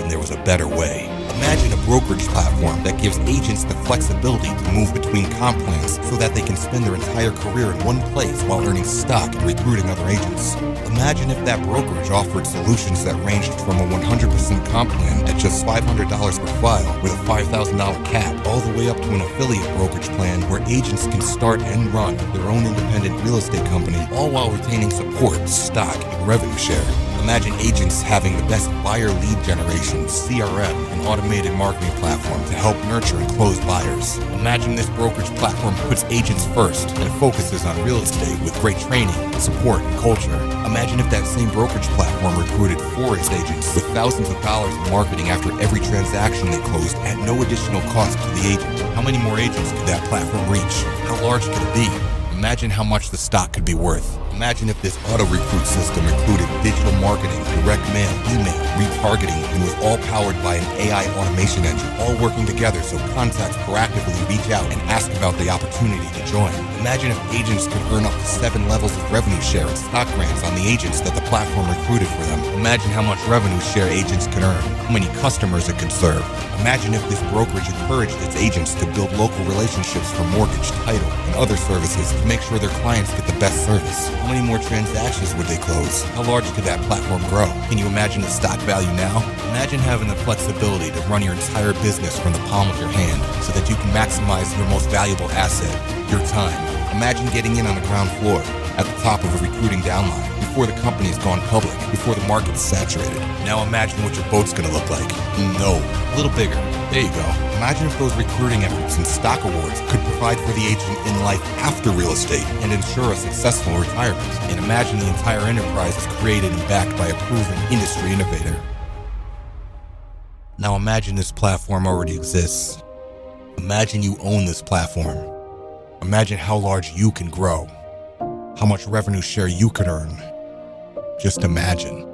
there was a better way. Imagine a brokerage platform that gives agents the flexibility to move between comp plans so that they can spend their entire career in one place while earning stock and recruiting other agents. Imagine if that brokerage offered solutions that ranged from a 100% comp plan at just $500 per file with a $5,000 cap, all the way up to an affiliate brokerage plan where agents can start and run their own independent real estate company, all while retaining support, stock, and revenue share. Imagine agents having the best buyer lead generation, CRM, and automated marketing platform to help nurture and close buyers. Imagine this brokerage platform puts agents first and focuses on real estate with great training, support, and culture. Imagine if that same brokerage platform recruited forest agents with thousands of dollars in marketing after every transaction they closed at no additional cost to the agent. How many more agents could that platform reach? How large could it be? Imagine how much the stock could be worth. Imagine if this auto-recruit system included digital marketing, direct mail, email, retargeting, and was all powered by an AI automation engine, all working together so contacts proactively reach out and ask about the opportunity to join. Imagine if agents could earn up to 7 levels of revenue share and stock grants on the agents that the platform recruited for them. Imagine how much revenue share agents could earn, how many customers it could serve. Imagine if this brokerage encouraged its agents to build local relationships for mortgage, title, and other services to make sure their clients get the best service. How many more transactions would they close? How large could that platform grow? Can you imagine the stock value now? Imagine having the flexibility to run your entire business from the palm of your hand so that you can maximize your most valuable asset, your time. Imagine getting in on the ground floor at the top of a recruiting downline before the company's gone public, before the market's saturated. Now imagine what your boat's gonna look like. No, a little bigger. There you go. Imagine if those recruiting efforts and stock awards could provide for the agent in life after real estate and ensure a successful retirement. And imagine the entire enterprise is created and backed by a proven industry innovator. Now imagine this platform already exists. Imagine you own this platform. Imagine how large you can grow. How much revenue share you could earn. Just imagine.